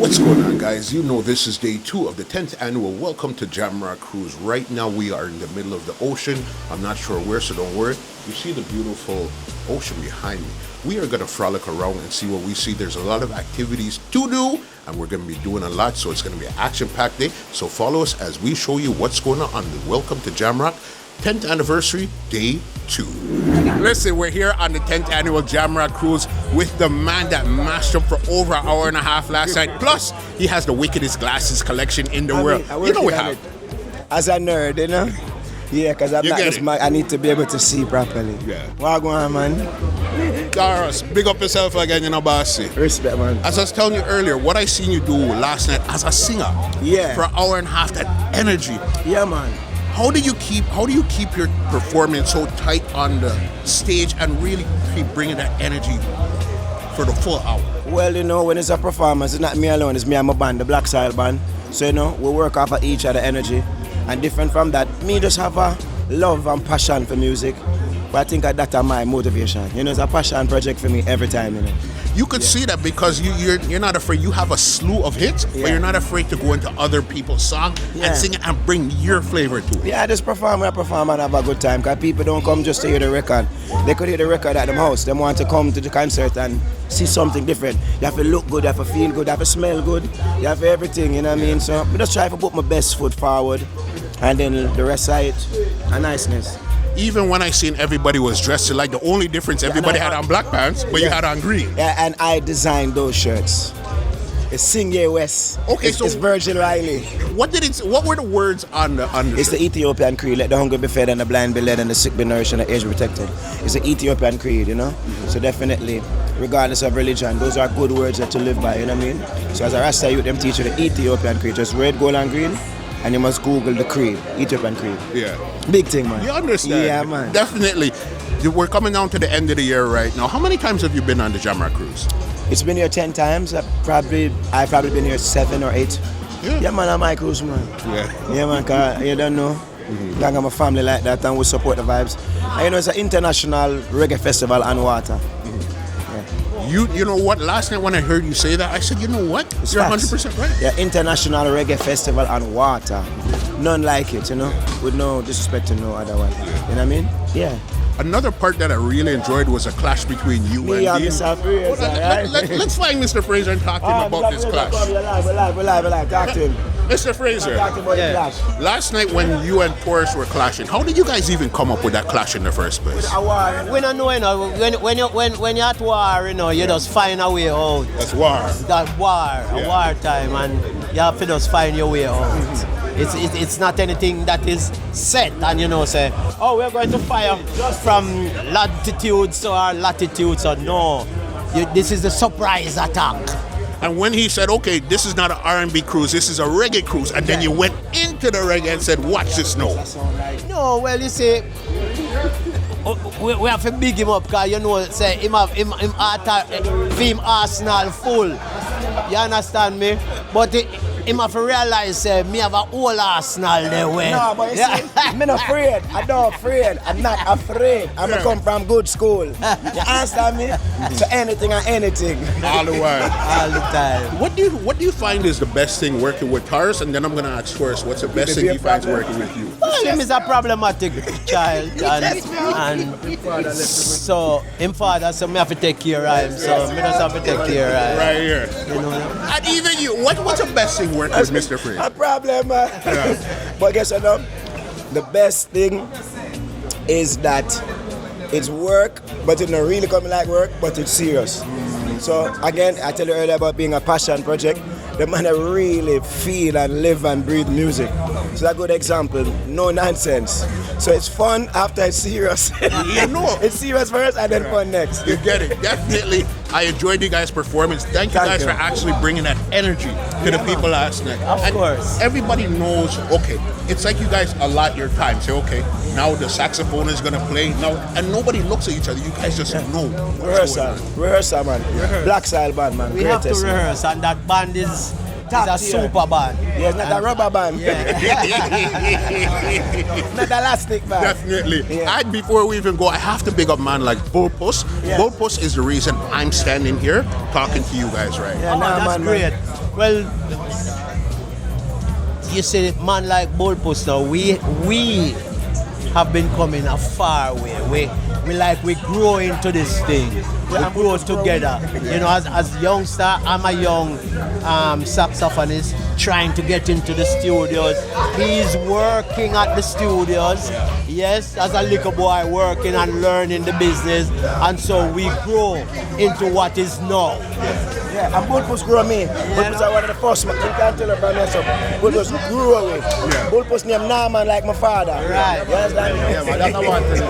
What's going on, guys? You know this is day 2 of the 10th annual Welcome to Jamrock Cruise. Right now we are in the middle of the ocean. I'm not sure where, so don't worry. You see the beautiful ocean behind me. We are going to frolic around and see what we see. There's a lot of activities to do, and we're going to be doing a lot, so it's going to be an action-packed day. So follow us as we show you what's going on the Welcome to Jamrock 10th anniversary, day 2. Listen, we're here on the 10th annual Jamrock Cruise with the man that mashed up for over an hour and a half last night. Plus, he has the wickedest glasses collection in the world. You know we have. As a nerd, you know? Yeah, because I'm not just I need to be able to see properly. Yeah. What going on, man? Tarrus, big up yourself again, you know, bossy. Respect, man. As I was telling you earlier, what I seen you do last night as a singer. Yeah. For an hour and a half, that energy. Yeah, man. How do you keep your performance so tight on the stage and really keep bringing that energy for the full hour? Well, you know, when it's a performance, it's not me alone, it's me and my band, the Black Style Band. So, you know, we work off of each other energy. And different from that, me just have a love and passion for music. But I think that's my motivation. You know, it's a passion project for me every time, you know. You could see that because you're not afraid. You have a slew of hits, but you're not afraid to go into other people's songs and sing it and bring your flavor to it. Yeah, I just perform and have a good time. Because people don't come just to hear the record. They could hear the record at them house. They want to come to the concert and see something different. You have to look good, you have to feel good, you have to smell good, you have everything, you know what I mean? So I just try to put my best foot forward, and then the rest of it, a niceness. Even when I seen everybody was dressed alike, the only difference, everybody had on black pants, but you had on green. Yeah, and I designed those shirts. It's Sing Ye West. Okay, it's Virgin Riley. What were the words on the It's shirt? the Ethiopian creed. Let the hungry be fed and the blind be led and the sick be nourished and the aged be protected. It's the Ethiopian creed, you know? So definitely, regardless of religion, those are good words that to live by, you know what I mean? So as a Rasta youth, them teach you the Ethiopian creed. Just red, gold and green. And you must Google the creed, Ethiopian creed. Yeah. Big thing, man. You understand? Yeah, man. Definitely. We're coming down to the end of the year right now. How many times have you been on the Jamrock Cruise? It's been here 10 times. I've probably been here 7 or 8. Yeah, man, I'm my cruise, man. Yeah, man, cause you don't know. I got my family like that and we support the vibes. And you know, it's an international reggae festival on water. You know what? Last night when I heard you say that, I said, you know what? You're 100% right. Yeah, international reggae festival on water. None like it, you know, with no disrespect to no other one. You know what I mean? Yeah. Another part that I really enjoyed was a clash between you and Dean. Mr. Fraser. Let's find Mr. Fraser and talk to him about this clash. We're live. Talk to him. Mr. Fraser, Talk about the clash. last night when you and Tarrus were clashing, how did you guys even come up with that clash in the first place? We don't know, you know, when you're at war, you know, you just find a way out. That's war. That war, a war time, and you have to just find your way out. It's not anything that is set and, you know, say, oh, we're going to fire from latitudes to our latitudes, or no. This is the surprise attack. And when he said, okay, this is not an R&B cruise, this is a reggae cruise, and then you went into the reggae and said, watch this now. No, well, you see, we have to big him up, because, you know, say, him Arsenal full. You understand me? But him have to realize, me have a whole Arsenal there. No, but you see, I'm not afraid. I'm not afraid. I'm not afraid. I'm come from good school. You understand me? So anything and anything. All the while. All the time. What do you find is the best thing working with Tarrus? And then I'm going to ask first, what's the best thing he finds working with you? Well, him is a problematic child, and so him father, so me have to take care of him. So me just have to take care of him. Right here. You know. And even you, what's the best thing working with Mr. Fraser? A problem, man. Yeah. But guess what? The best thing is that it's work, but it's not really coming like work, but it's serious. So again, I tell you earlier about being a passion project. The man that really feel and live and breathe music. So that's a good example. No nonsense. So it's fun after it's serious. You know. It's serious first and then fun next. You get it. Definitely. I enjoyed you guys' performance. Thank you guys for actually bringing that energy to the people last night. Of course. Everybody knows, okay, it's like you guys allot your time. Say, okay, now the saxophone is going to play. Now, and nobody looks at each other. You guys just know. Rehearsal, man. Black Style Band, man. We have to rehearse, and that band is Top It's a tier. super band. Yeah, it's not a rubber band. It's not elastic band. Definitely. Yeah. And before we even go, I have to big up man like Bullpuss. Yes. Bullpuss is the reason I'm standing here talking to you guys right now. Yeah, Oh, nah, that's man, great. Well, you see, man like Bullpuss now, we have been coming a far way. We grow into this thing. We grow together. You know, as youngster, I'm a young saxophonist trying to get into the studios. He's working at the studios. Yes, as a little boy working and learning the business. And so we grow into what is now. Yeah, and Bullpuss grew me. Bullpuss are one of the first man. You can't tell about me so. Bullpuss grew away. Yeah. Bullpuss named Norman like my father. Right. You understand? Yeah, but that's what I want to say.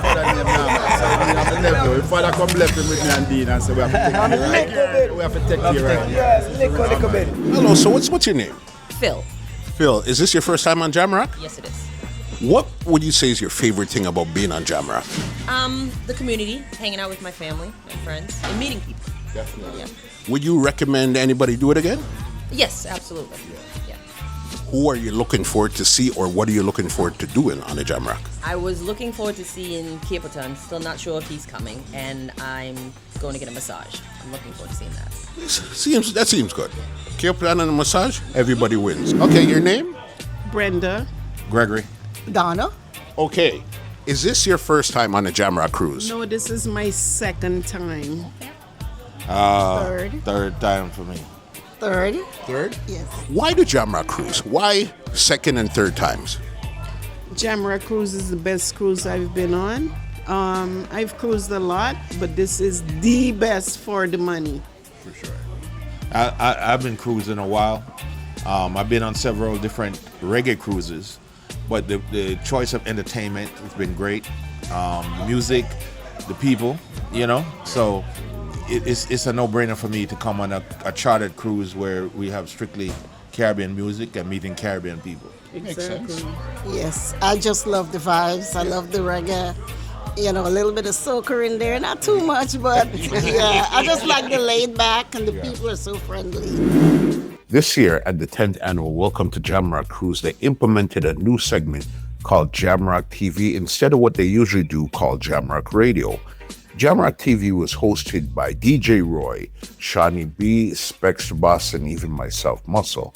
Father name Norman. So I have a nephew. If father come left him with me and Dean and say we have to take I'm a little bit. we have to take care right. Yes, little bit. Hello, so what's your name? Phil. Phil, is this your first time on Jamrock? Yes, it is. What would you say is your favorite thing about being on Jamrock? The community, hanging out with my family, my friends, and meeting people. Definitely. Yeah. Would you recommend anybody do it again? Yes, absolutely. Yeah. Who are you looking forward to see, or what are you looking forward to doing on a Jamrock? I was looking forward to seeing Caperton. Still not sure if he's coming, and I'm going to get a massage. I'm looking forward to seeing that. That seems good. Care plan and a massage, everybody wins. Okay, your name? Brenda. Gregory. Donna. Okay, is this your first time on a Jamrock cruise? No, this is my second time. Third time for me. Third? Third? Yes. Why the Jamrock cruise? Why second and third times? Jamrock Cruise is the best cruise I've been on. I've cruised a lot, but this is the best for the money. For sure. I've been cruising a while. I've been on several different reggae cruises, but the choice of entertainment has been great. Music, the people, you know. So it's a no-brainer for me to come on a chartered cruise where we have strictly Caribbean music and meeting Caribbean people. Exactly. Yes, I just love the vibes. I love the reggae. You know, a little bit of soca in there, not too much, but yeah, I just like the laid back and the people are so friendly. This year at the 10th annual Welcome to Jamrock Cruise, they implemented a new segment called Jamrock TV instead of what they usually do called Jamrock Radio. Jamrock TV was hosted by DJ Roy, Shawnee B, Specs Boss, and even myself, Muscle.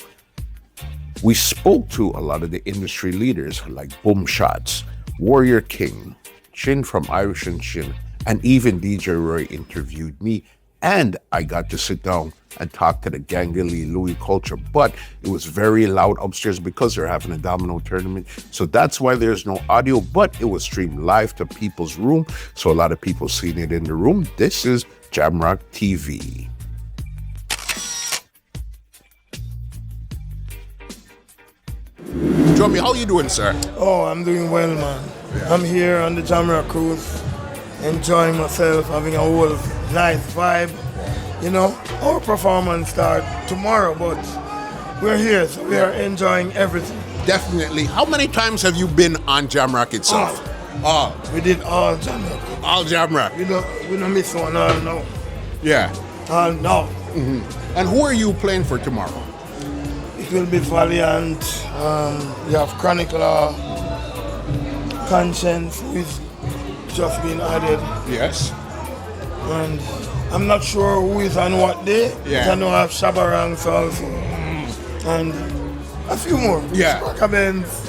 We spoke to a lot of the industry leaders like Boom Shots, Warrior King, Chin from Irish and Chin, and even DJ Roy interviewed me, and I got to sit down and talk to the Gangali Louis culture, but it was very loud upstairs because they're having a domino tournament, so that's why there's no audio, but it was streamed live to people's room, so a lot of people seen it in the room. This is Jamrock TV. Drummie, how you doing, sir? Oh, I'm doing well, man. I'm here on the Jamrock Cruise, enjoying myself, having a whole nice vibe. You know, our performance starts tomorrow, but we're here, so we are enjoying everything. Definitely. How many times have you been on Jamrock itself? We did all Jamrock. All Jamrock. We don't miss one, all no. Yeah. All no. And who are you playing for tomorrow? It will be Valiant, you have Chronic Law, Conscience, who is just been added. Yes. And I'm not sure who is on what day. Yeah. I know I have Shabarangs also. And a few more. Yeah. Rocker bands.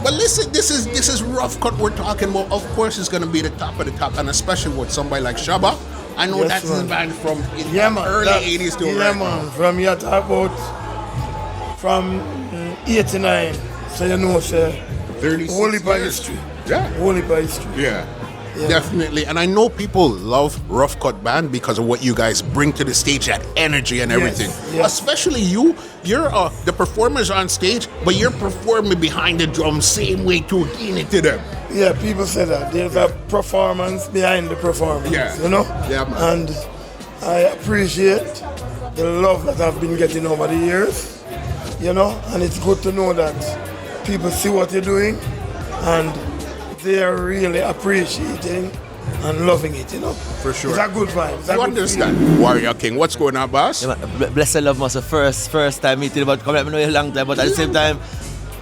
But listen, this is Ruff Kutt we're talking about. Of course, it's going to be the top of the top, and especially with somebody like Shabba. I know Yes, that's his man. band from Yeah, man. early That- 80s to yeah, right man. now. From you talk about from 89. So you know, sir. 36 Holy by years. history. Yeah. Holy by history. Yeah. Definitely. And I know people love Ruff Kutt Band because of what you guys bring to the stage, that energy and everything. yes. Especially you. You're the performers on stage, but you're performing behind the drums same way too, giving it to them. Yeah, people say that. There's a performance behind the performance. Yeah. You know? Yeah, man. And I appreciate the love that I've been getting over the years. You know? And it's good to know that people see what you're doing and they're really appreciating and loving it, you know. For sure. It's a good vibe. It's a You good understand? feeling. Warrior King, what's going on, boss? Yeah, man, blessed love must first time meeting, but come let me know a long time, but at the same time,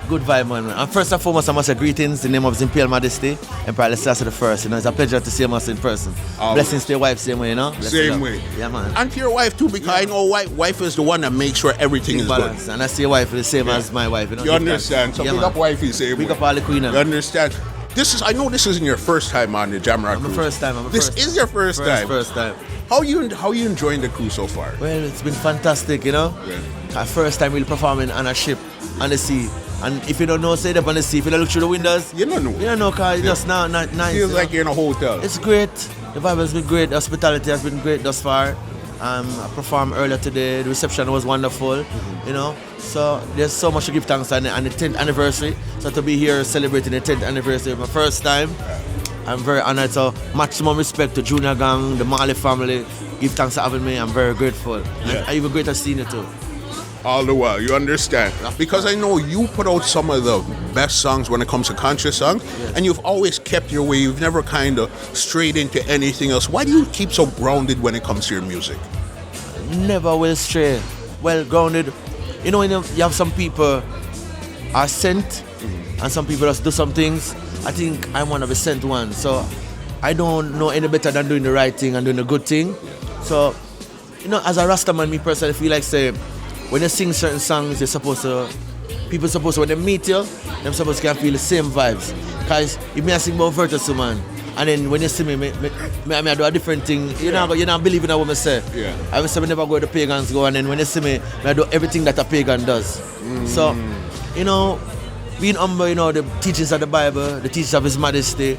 good vibe, man. And first and foremost, I must say greetings in the name of His Imperial Majesty, Emperor Selassie the First. You know, it's a pleasure to see us in person. Blessings to your wife, same way, you know. Blessed Same love. way. Yeah, man. And to your wife too, because I know wife is the one that makes sure everything is Balance. good. And I see your wife the same as my wife, you know. You understand? So yeah, big man. up wifey, same Big way. up all the queen. You understand? I know this isn't your first time on the Jamrock Cruise. First time. This is your first time. First time. How you enjoying the cruise so far? Well, it's been fantastic, you know. Yeah. Our first time really performing on a ship on the sea. And if you don't know, say up on the sea, if you don't look through the windows, You don't know. you don't know, cause it's just not nice. Feels you like know? you're in a hotel. It's great. The vibe has been great. The hospitality has been great thus far. I performed earlier today. The reception was wonderful, you know. So there's so much to give thanks on the 10th anniversary. So to be here celebrating the 10th anniversary of my first time, I'm very honored. So maximum respect to Junior Gong, the Marley family. Give thanks for having me. I'm very grateful. Yeah. And even greater seeing you too. All the while, you understand? Because I know you put out some of the best songs when it comes to conscious songs, and you've always kept your way. You've never kind of strayed into anything else. Why do you keep so grounded when it comes to your music? Never will stray. Well grounded. You know, when you have some people are sent, and some people just do some things. I think I'm one of the sent ones. So I don't know any better than doing the right thing and doing the good thing. So, you know, as a Rastaman, me personally feel like, say, when you sing certain songs, people supposed to, when they meet you, them supposed to can feel the same vibes. Because if me I sing about Virtus, man, and then when you see me I do a different thing, you're not believing in what I say. Yeah. I will say me never go where the pagans go, and then when you see me I do everything that a pagan does. So, you know, being humble, you know, the teachings of the Bible, the teachings of His Majesty,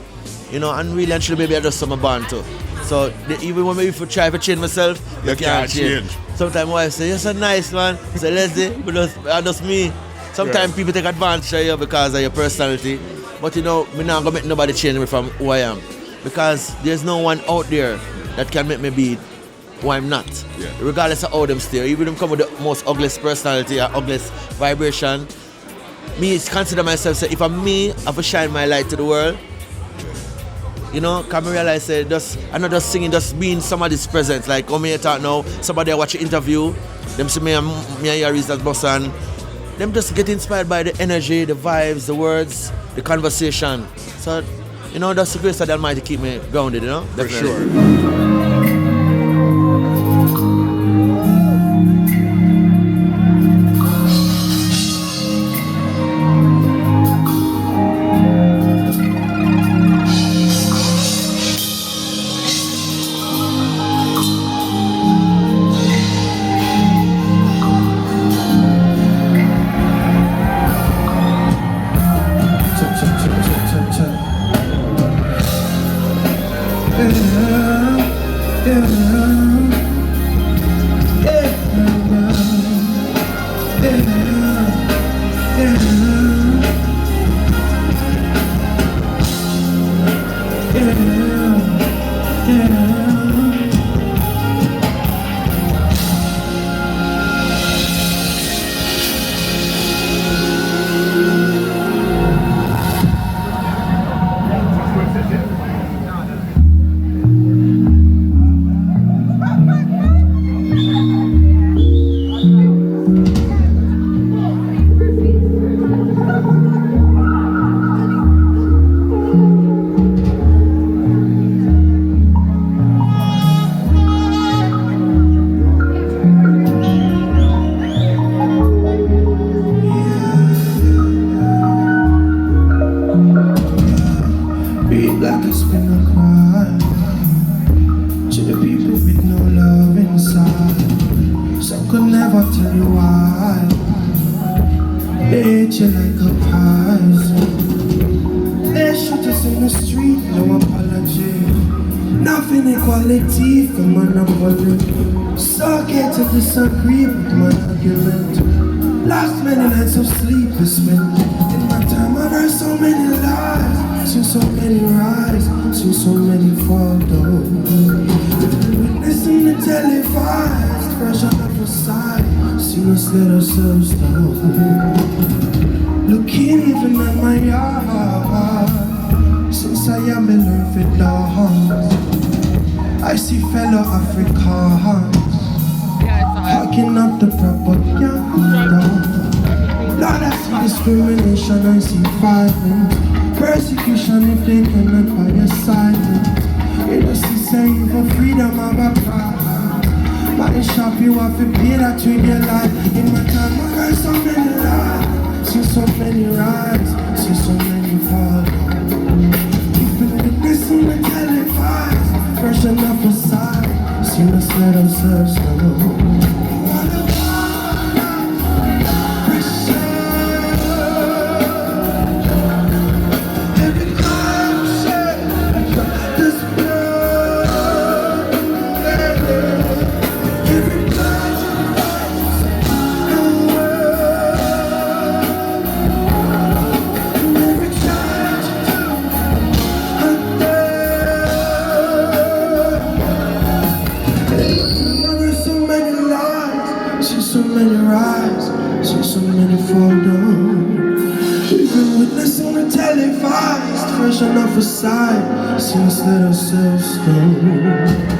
you know, and really and truly maybe I just some born to. So even when maybe try to change myself, you can't change. Sometimes my wife say, you're so nice, man. I say, Leslie, but that's me. Sometimes people take advantage of you because of your personality. But you know, I'm not going to make nobody change me from who I am. Because there's no one out there that can make me be who I'm not. Yeah. Regardless of how them stay. Even them come with the most ugliest personality or ugliest vibration. Me consider myself, say, if I'm me, I have to shine my light to the world. You know, come realize I'm not just singing, just being somebody's presence. Like, come here talk now, somebody I watch an interview, them see me and Yaris that boss, and them just get inspired by the energy, the vibes, the words, the conversation. So, you know, that's the grace of the Almighty keep me grounded, you know? For Definitely. sure. Disagree with my argument. Last many nights of sleepless men. In my time I've heard so many lies, seen so many rise, seen so many fall down. Witnessing the televised version of a side, seen us let ourselves down. Looking even at my yard, since I fire, me learn for dance. I see fellow Africans hacking up the propaganda. Lord, I see discrimination, I see violence, persecution if they cannot buy your silence. You know, see, say for freedom of a crowd. Money shop, you have to pay that with your life. In my time, I got so many lives, see so many rise, see so many fall. You've been witnessing the televised, fresh enough aside, see us let ourselves know. Fresh enough aside, see us let ourselves know.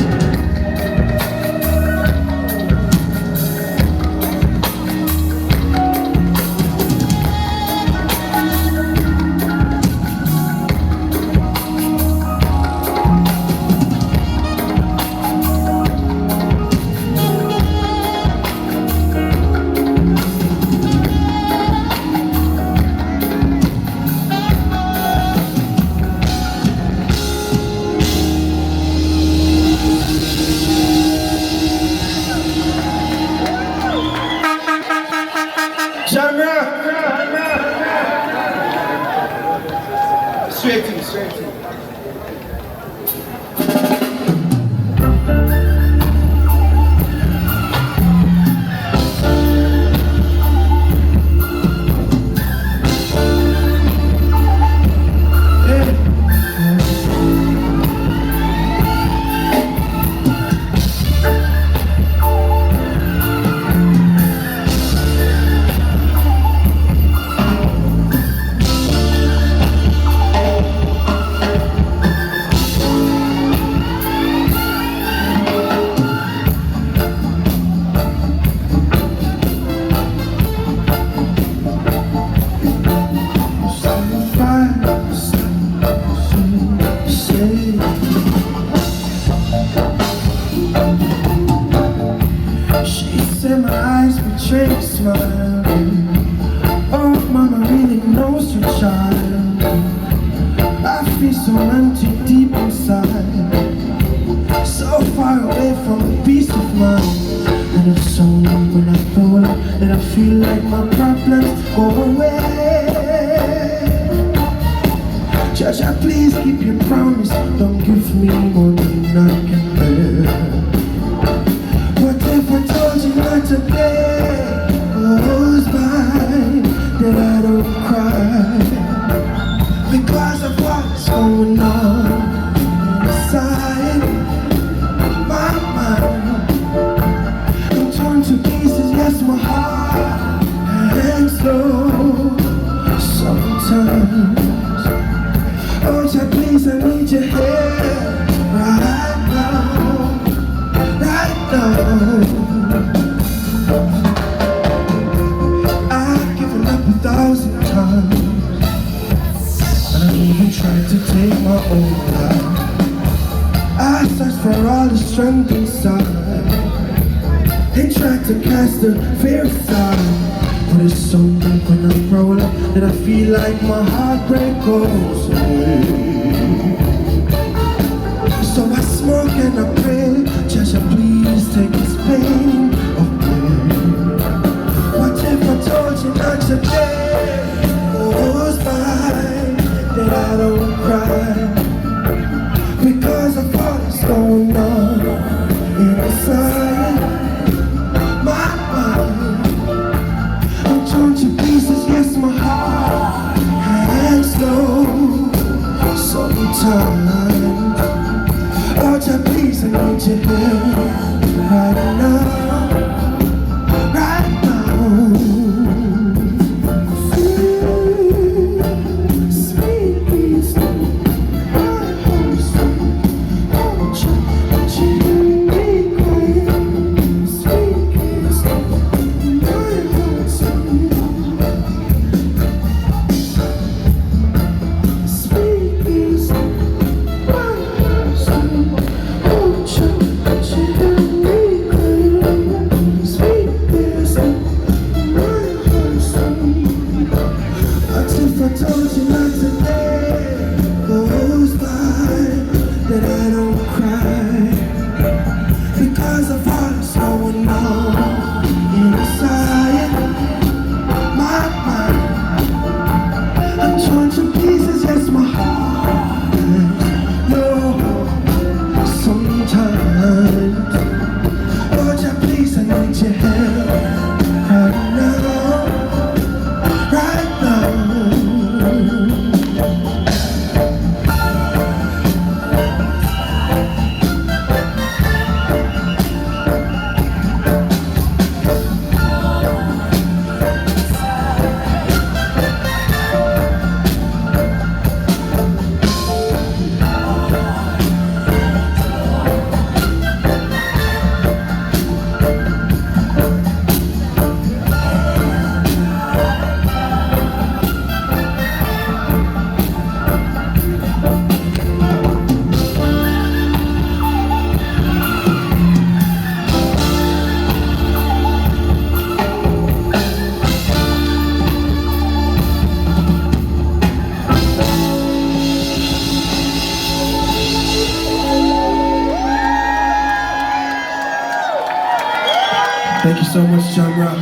Thank you so much, Jamrock.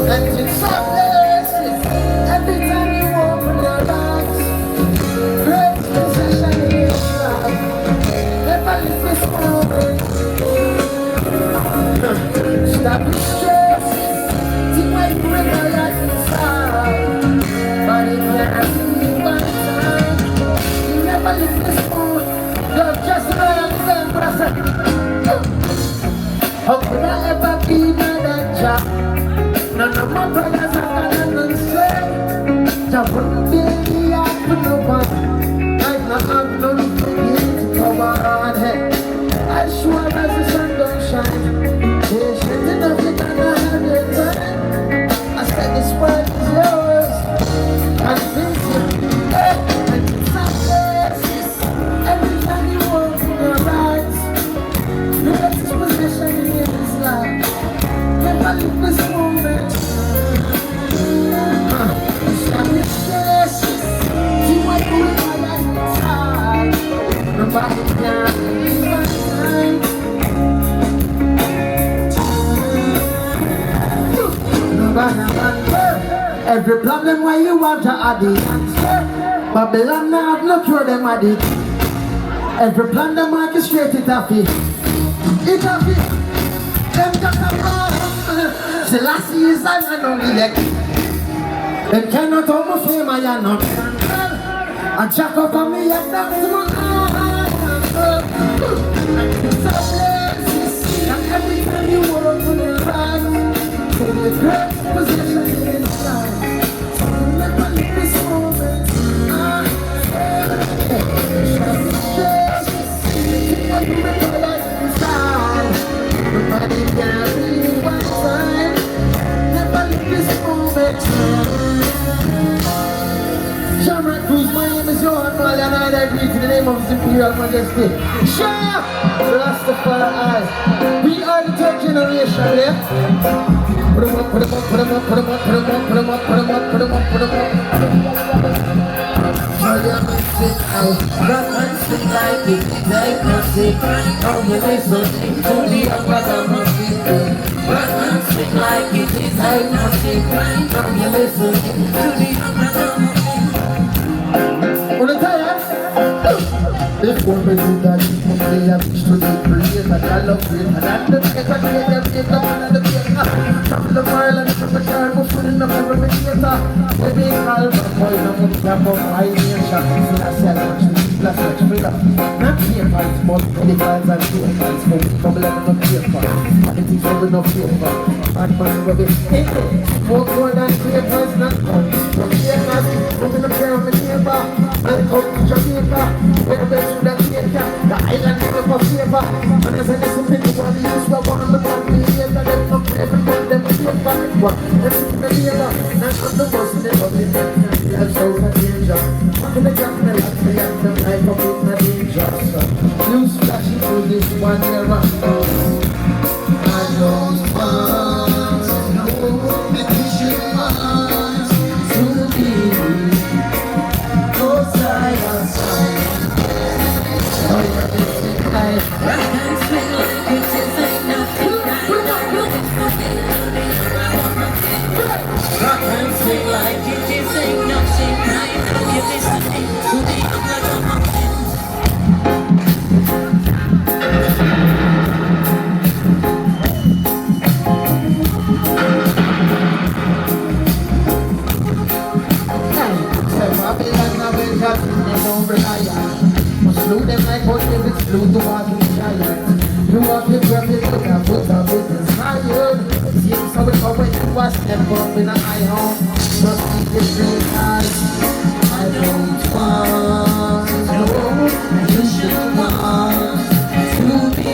And it's so blessed every time you open your eyes. Great position in your life. Never leave this moment. Stop the stress. See why you realize inside. But if you're happy one time, you never leave this moment. Love just around the same person. How could I ever be mad at you? None of my brothers are gonna say I wouldn't be out for no one. I've not have none for you to come on head. As sure as the sun don't shine, patient enough you gonna have your time. I said this world is yours, and this is and it's a blessing. Every time you open your eyes, the greatest possession in this life. Never leave this moment. Stop your stress. See what you in my life inside. Nobody can leave my time. Nobody can. Every problem where you want to add it. Babylon now have no cure them at it. Every plan them orchestrate it off it. It off it. Them just a run. Selassie is I don't elect. Them cannot hold my flame, I am not. And jack up on me and down to my heart. It's a blessing. And every time you open your eyes, so the great position in this life. So you never leave this moment. Nobody can be one time. Never leave this moment. Jamrock Cruise, my name is Yohan Marley, and I agree to the name of His Imperial Majesty. Shah! Rastafari. We are the third generation, yeah? Put 'em up, put 'em up, put 'em up, put 'em up, put 'em up, put 'em up, put 'em up, put 'em up, put 'em up. Rock and sing like it, like music. Oh, you listen to the upper music. Rock and sing like it, like music. Oh, you listen to the upper music. On the tired? If one may do that, you can play a bitch to the creator. I love it, and I'm the creator, the man and the creator. Travel the mile and the time of putting up every mediator. We be called for point of the camp of my nation. Last year, last year, not here, but the guys and two guys for me, come let them paper. And it is over no paper. And money will be more than papers, not come. From papers, open up here on the neighbor. And come to Jamaica, where the best that theater, the island never for favor. And as I listen to the one use for one of the family, and them from everyone, them paper. What? Let's see the neighbor, and from the most never be there. And so for danger. I'm gonna jump me like me and them like up in the danger. You splashing through this one era. I don't want no petition marks to be outside, outside. Oh, yeah, it's life. Rock and swing like it is ain't nothing. Rock and swing like it is ain't nothing. You're listening to the upper mountain. Slew them like what if it's blue to walk in giant. You walk in rapid, you can put a bit inspired. Seems so it's always you a step up in a high home. Just keep the straight eyes. I don't want no, you should want to be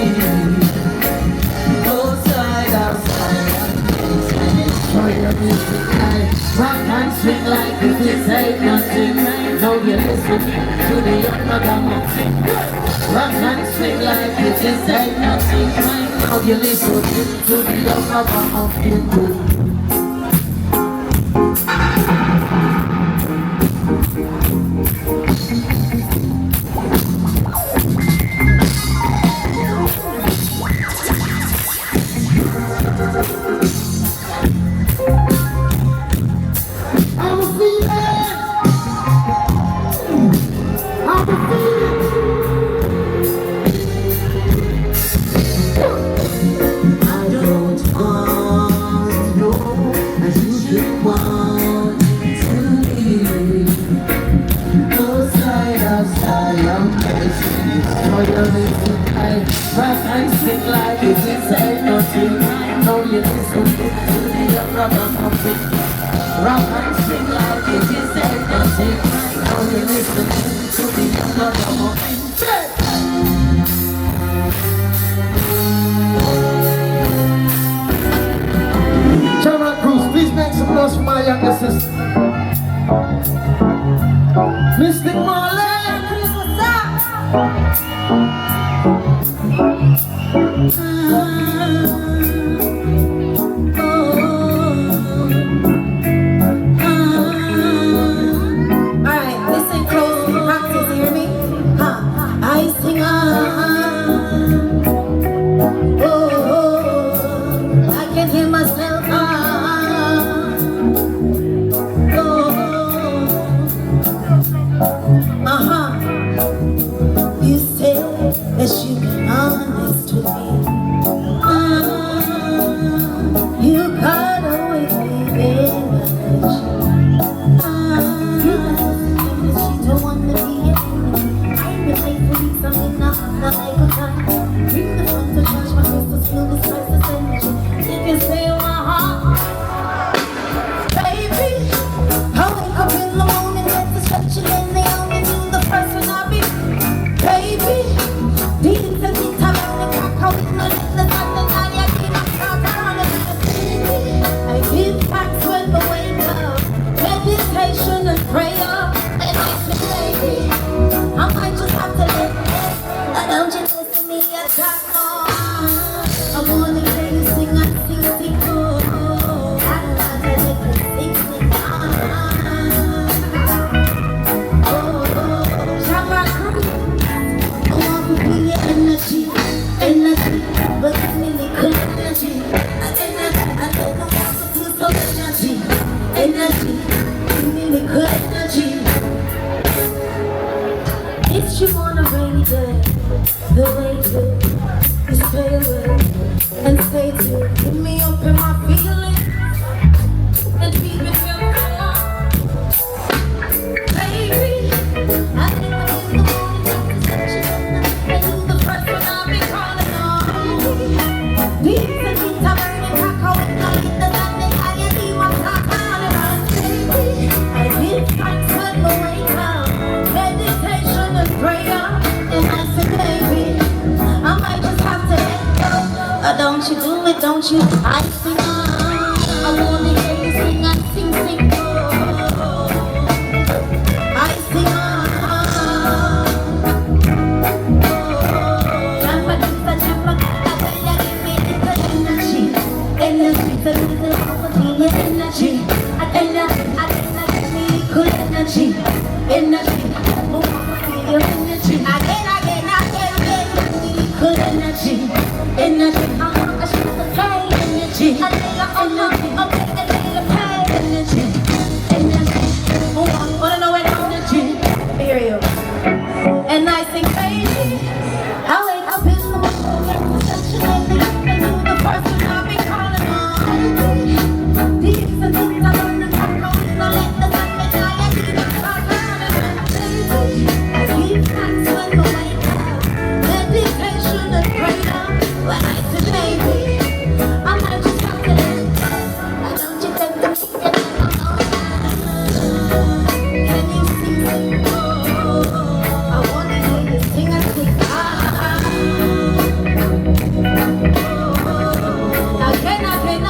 outside, outside. Show your music life. Rock and swing like it is ain't nothing. Now you listen to the younger mountain. Rock and swing like it is ain't nothing. Now you listen to the younger mountain. music. Rock and sing like it is energy. Now you're listening to the younger Jamrock. Jamrock Cruise, please make some noise for my younger sister. Mr. Marley! What's Alright, listen close, practice, hear me? I sing on. I can hear myself on. You say that you can honest with me. You got away with energy. You got something that she don't want to be in. I've been late for weeks, I'm in not like a time. Bring the fun to charge my crystals, feel this priceless energy. You can say my heart. Baby, I wake up in the morning, get the stretching in the arm and do the first one I be. Baby, deep in the time and the cacao in the little and the night I keep my heart on it. I give thanks when I wake up, meditation and prayer. And I say, baby, I might just have to let it. Don't you listen to me, I talk more. I wanna hear you sing, I sing, sing, oh. I love it, sing, sing, oh. Jamrock Cruise. I want to be your energy, energy, but it's really good energy. Energy, I don't know what to do, so energy, energy, it's really good energy. If you want a rainy day, the way to is stay away and stay tuned. Give me up in my feelings and be with your heart. Baby, I think I'm in the morning, and do the first one I'll be calling on. Deep and deep, I'm burning cacao and I eat the night and I need my cacao. I give thanks when I wake up, meditation and prayer. And I say, baby, I might just have to let go. Don't you do it, don't you? I sing on. I wanna hear you sing and sing, sing, oh. I sing on. Energy, the little over energy. Energy, energy, oh, feel energy. Again, good energy, energy. I should play energy. Energy, energy, energy. Oh, I wanna know what energy. Period. And I think, baby, I wake up in the morning, sunshine and do the first one I'll be calling on. These are things I learned to talk on. So let the sun get high and keep it on. I keep thanks when I wake up, meditation and prayer. When I say, baby, I might just have to let go. Why don't you take the ticket? Can you sing it? I wanna hear you sing and sing. Again, I sing.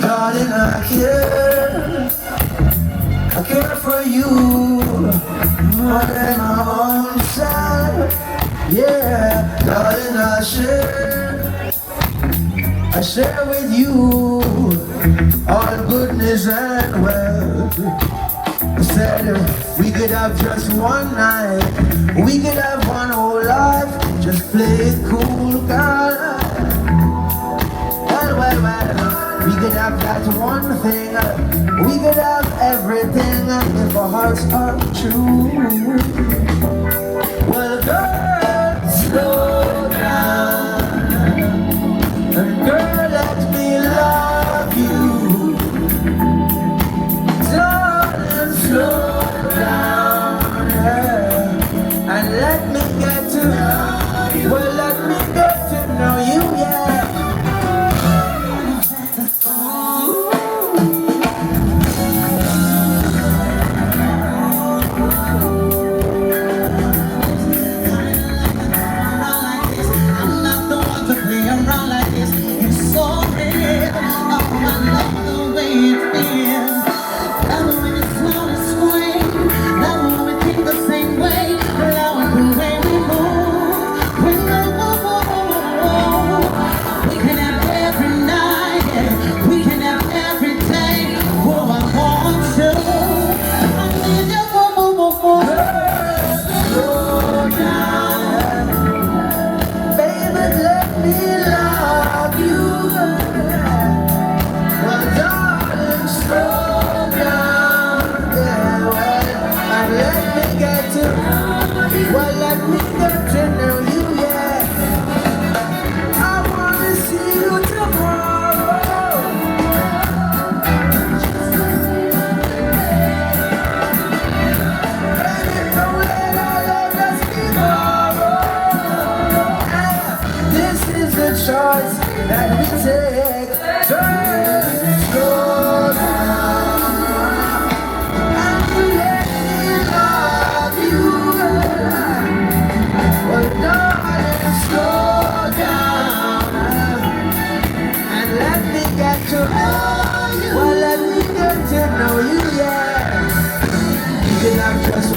Darling, I care for you more than my own self. Yeah, darling, I share with you all goodness and wealth. said we could have just one night, we could have one whole life, just play it cool, girl. Well, we could have that one thing, we could have everything if our hearts are true. Well, girl, slow down, and girl, let me love you. Darling, slow down, yeah, and let me get to know you. Well, let me get to know you, yeah.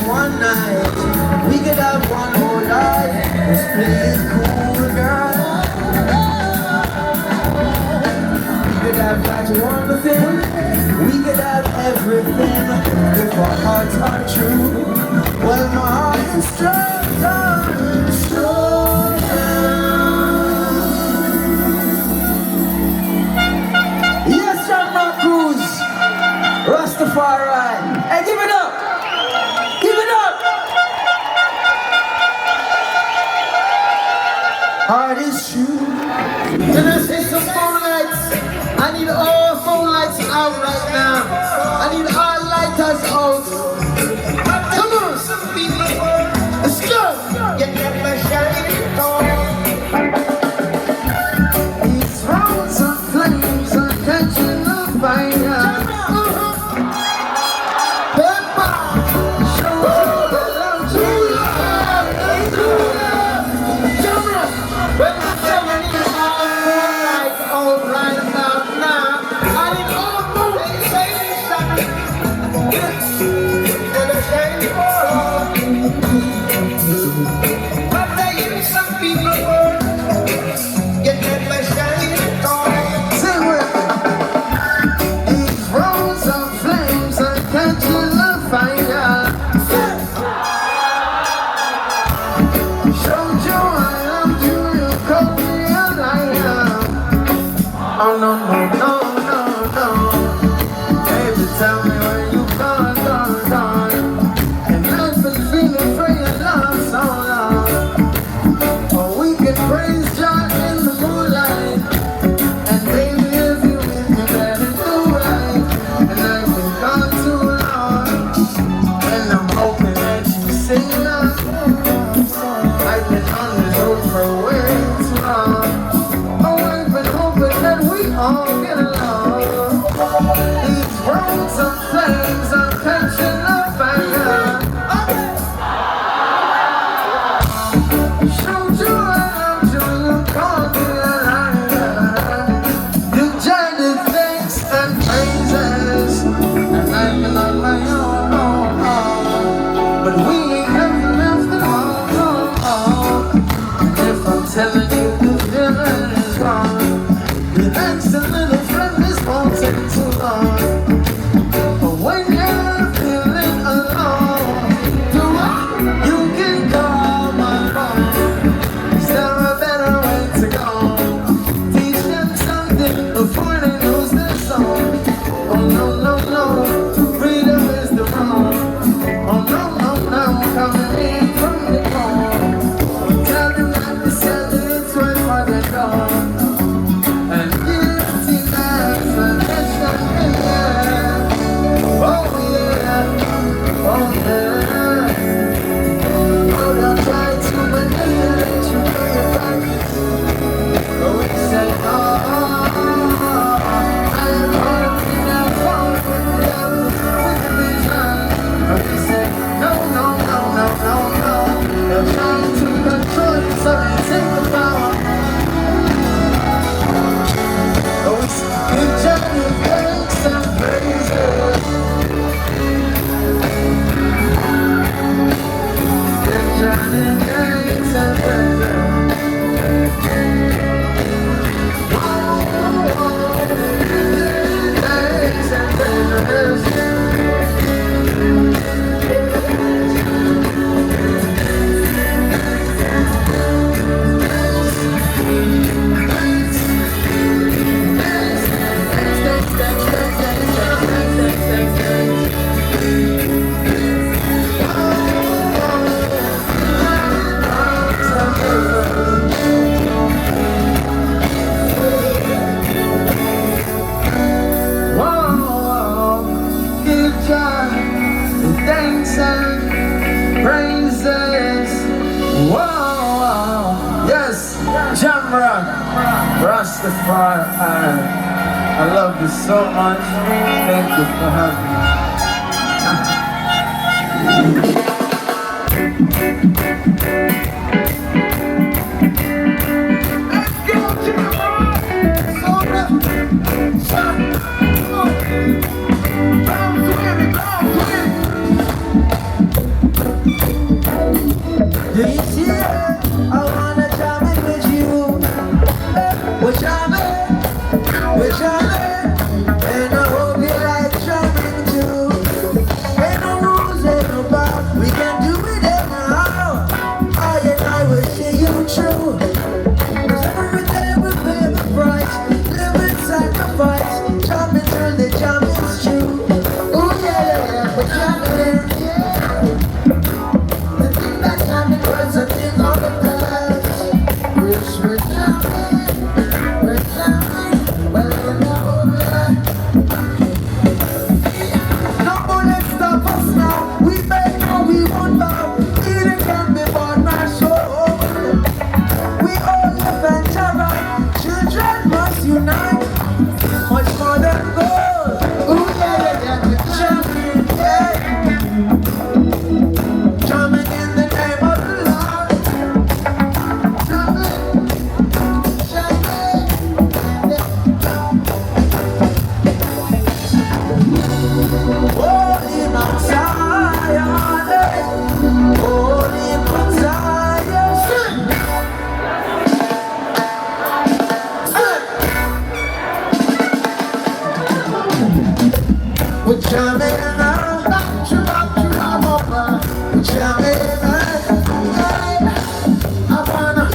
One night, we could have one whole life, just play it cool, girl. We could have that one thing, we could have everything if our hearts are true. Well, my heart is strong, strong. Yes, Jamrock Cruise, Rastafari. Hey, give it up. Give it up! Heart is true. Can I say some phone lights? I need all phone lights out right now. I need all lighters out. Come on! Let's go! Get my shining on. These rounds of flames are catching the fire. Well, Rastafari. I love you so much. Thank you for having me. Let's go, Jamrock! This year, I wanna jam it with you. We're jamming, and I hope you like jamming too. Ain't no rules, ain't no bounds, we can do it anyhow. I and I will see you true. 'Cause every day we pay the price, live with sacrifice, jamming till the jam is true. Ooh yeah, we're jamming, yeah. The thing that jamming was a thing on the past. Wish we're jamming. No bullets stop us now. We make what we want now. Either can be born or show. We all live and Jamrock. Children must unite. Much more than gold. Ooh yeah, we're jamming, yeah. Jamming in the name of the Lord. Jamming. Holy Mount Zion, Holy Mount Zion. We're jamming now, we're jamming now. I wanna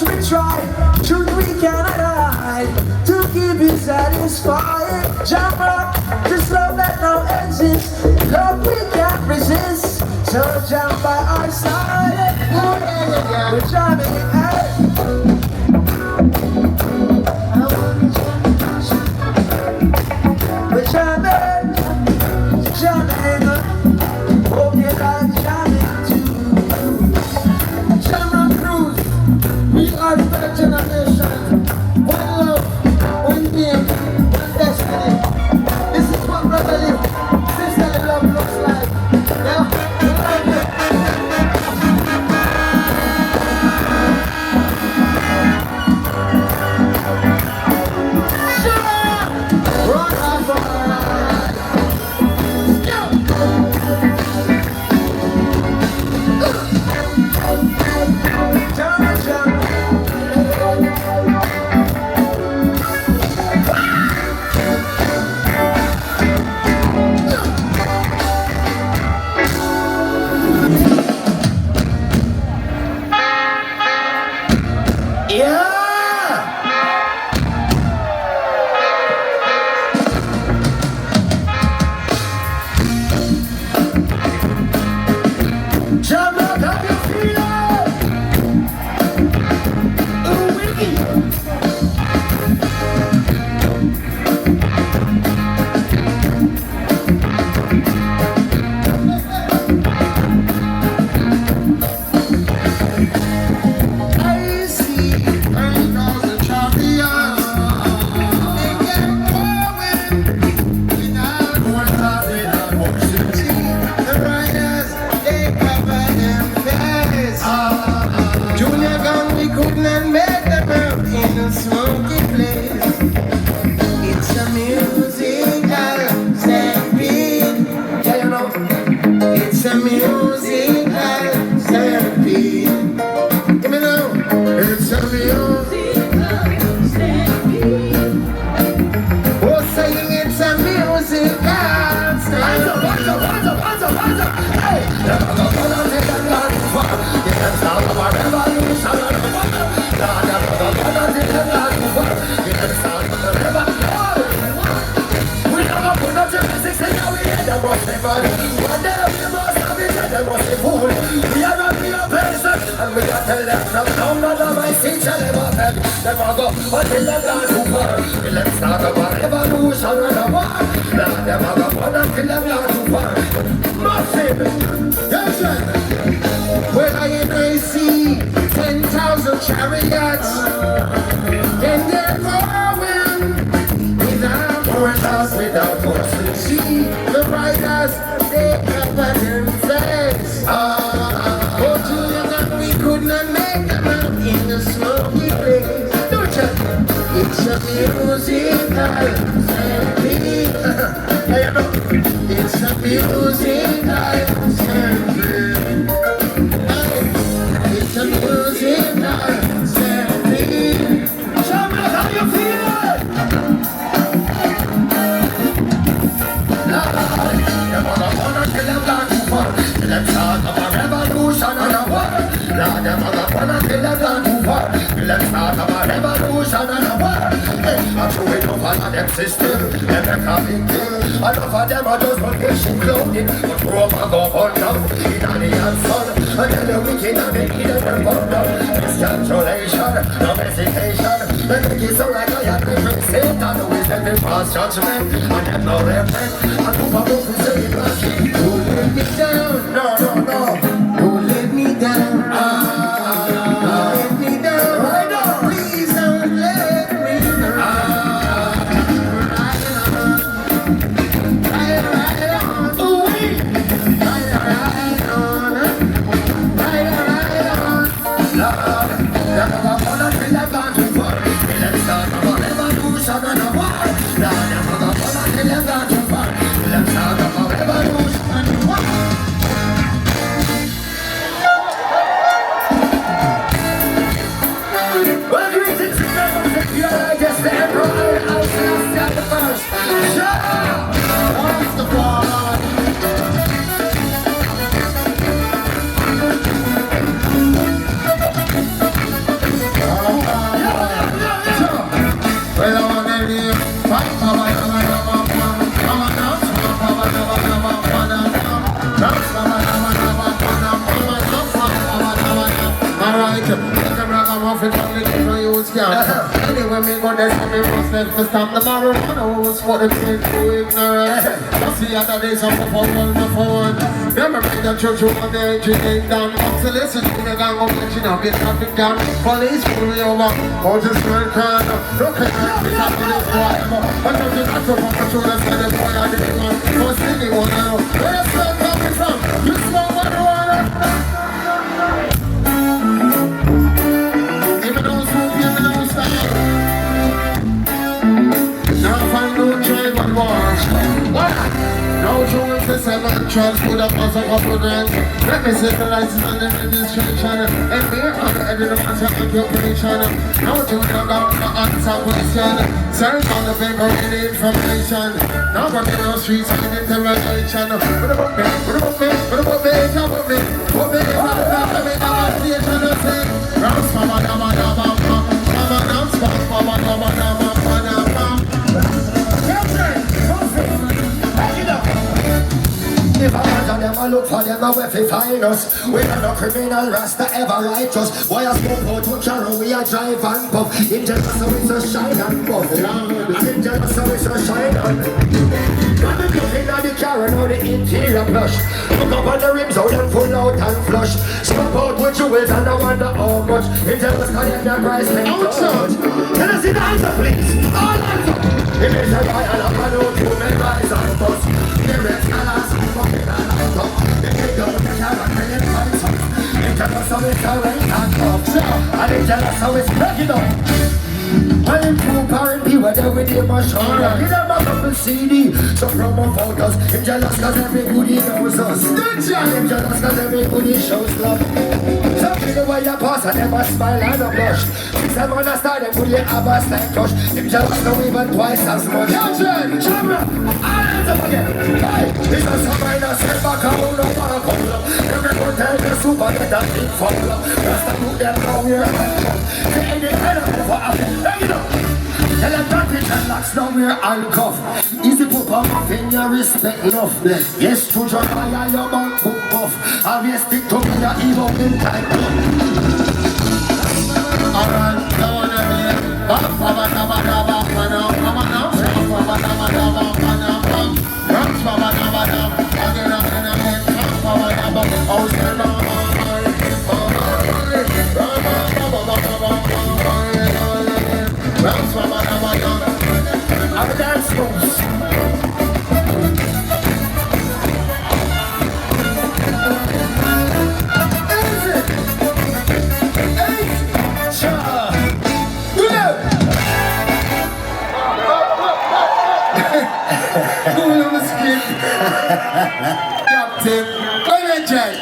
we try, truth we cannot hide, to keep you satisfied. Jamrock, this love that now exists, love we can't resist. So jam by our side, we're jamming, hey. We're jamming, hope you like jamming too. Jamrock Cruise. We are the better generation. One love, one game, one destiny. This is what brotherly, sisterly love looks like. Yeah? Run off of and we got to let them know none of my teacher never beg. Never go until them gone too far. Let's start a revolution and a war. Now never go until them gone too far. Massive, yes, when I may see 10,000 chariots, then they're going without horses, without horses. See the riders, they cover themselves. Oh, Julian, and we could not make them out in the smoky place. Don't you? It's a musical service. It's a musical service. It's a musical service. Jamrock, how you feeling? Let's start a revolution and a war. Now them other wanna kill them gone too far. Let's start a revolution and a war. I'm sure enough of them system, them coming thing. Enough of them are just vacation clothing. But Rome a go on down in the sun. And then the wicked and the evil them burn down. Miscalculation, no hesitation. They make it so like I had to Satan who is them pass judgment. And them no repent. And who are those who say it like don't let me down. No, no, no. Don't let me down. Don't let me down. Right now. Please don't let me down. Right on. Ooh, wee. Right on. Lord, never gonna kill a gun too far. Let's start a revolution and a war. Lord, never gonna kill a gun too far. Let's start a revolution and a war. Well, greetings and members of your Majesty, the Emperor and Alcestis the First. What's the plan? Well, I want to live. Alright, anyway, me go there, so me must let me stop the marijuana. Who's what it means to ignorance? I see other days I'm up on the phone. Remember me the church over there, drinking down. So listen to the gang of mention of it, traffic jam. Police pull me over, oh this man can't. Look at me, it's up to this boy. I know you got to walk through the city, boy, I didn't want. What's singing one now? Where the smoke coming from? You smoke marijuana? Now find no drive and watch. Now join the 7 trans put up as a couple grants. Let me set the license on the registration. And we're on the edge of the matter occupation. Now join the government answer question. Search on the paper in the information. Now run in the streets and interrogation. What about me? What about me? What about me? What about me? What about me? What about me? What about me? If I want them, I look for them, I will find us. We are no criminal, Rasta ever righteous. Why I smoke out to Carol, we are drive and puff. Injustice so it's a shine and buff. Injustice so it's a shine and got the looking at the car and all the interior plush. Look up on the rims, how them full out and flush. Stop out with jewels and I wonder how much. Injustice can get the price and outside. Can I see the answer please? All answer. If it's a guy and I'm a new to me rise and bust. The rest can ask me fucking and up. They take out the car and bring it right up. Injustice so it's a right and up. And injustice so it's breaking up. I'm too parent, whether with him or Sean. Give them a couple CD, so from our photos. I'm jealous cause everybody knows us. I'm jealous cause everybody shows love. So feel the way you pass and never smile and a blush. Since I'm on a star, they put you have a slight crush. I'm jealous no even twice as much. Jamrock, I'll answer again. Hey, it's a summer in a silver cowl, no one cold. Everyone tell me super get a big fall. Just to put them down here. They ain't the head of it for us. Hey, you know. Tell them that it and locks down your handcuff. Easy put up in your respect enough. Yes, to John, I your back book buff. tough. Always stick together even in time. Alright, now on Captain, come and check.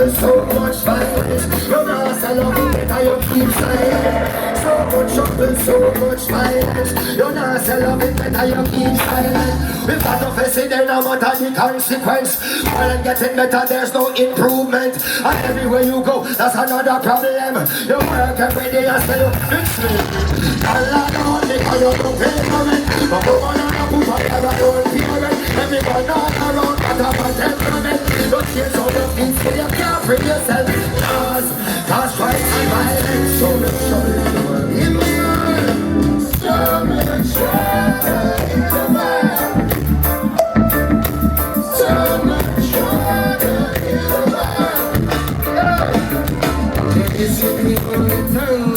So much violence, your ass I love it better you keep silent. So much trouble, so much violence, your ass I love it better you keep silent. We've got to face it, then no matter the consequence. While I'm getting better, there's no improvement. And everywhere you go, that's another problem. You work every day and say you sleep. And I don't because you don't pay for it. But woman on a poop, I never don't hear it. Everyone all around, but I'm a temperament. Don't change all your things, so you can't free yourself. Cause twice and violence, so much trouble in the world. So much trouble in the world. So much trouble in the world. It is me all the time.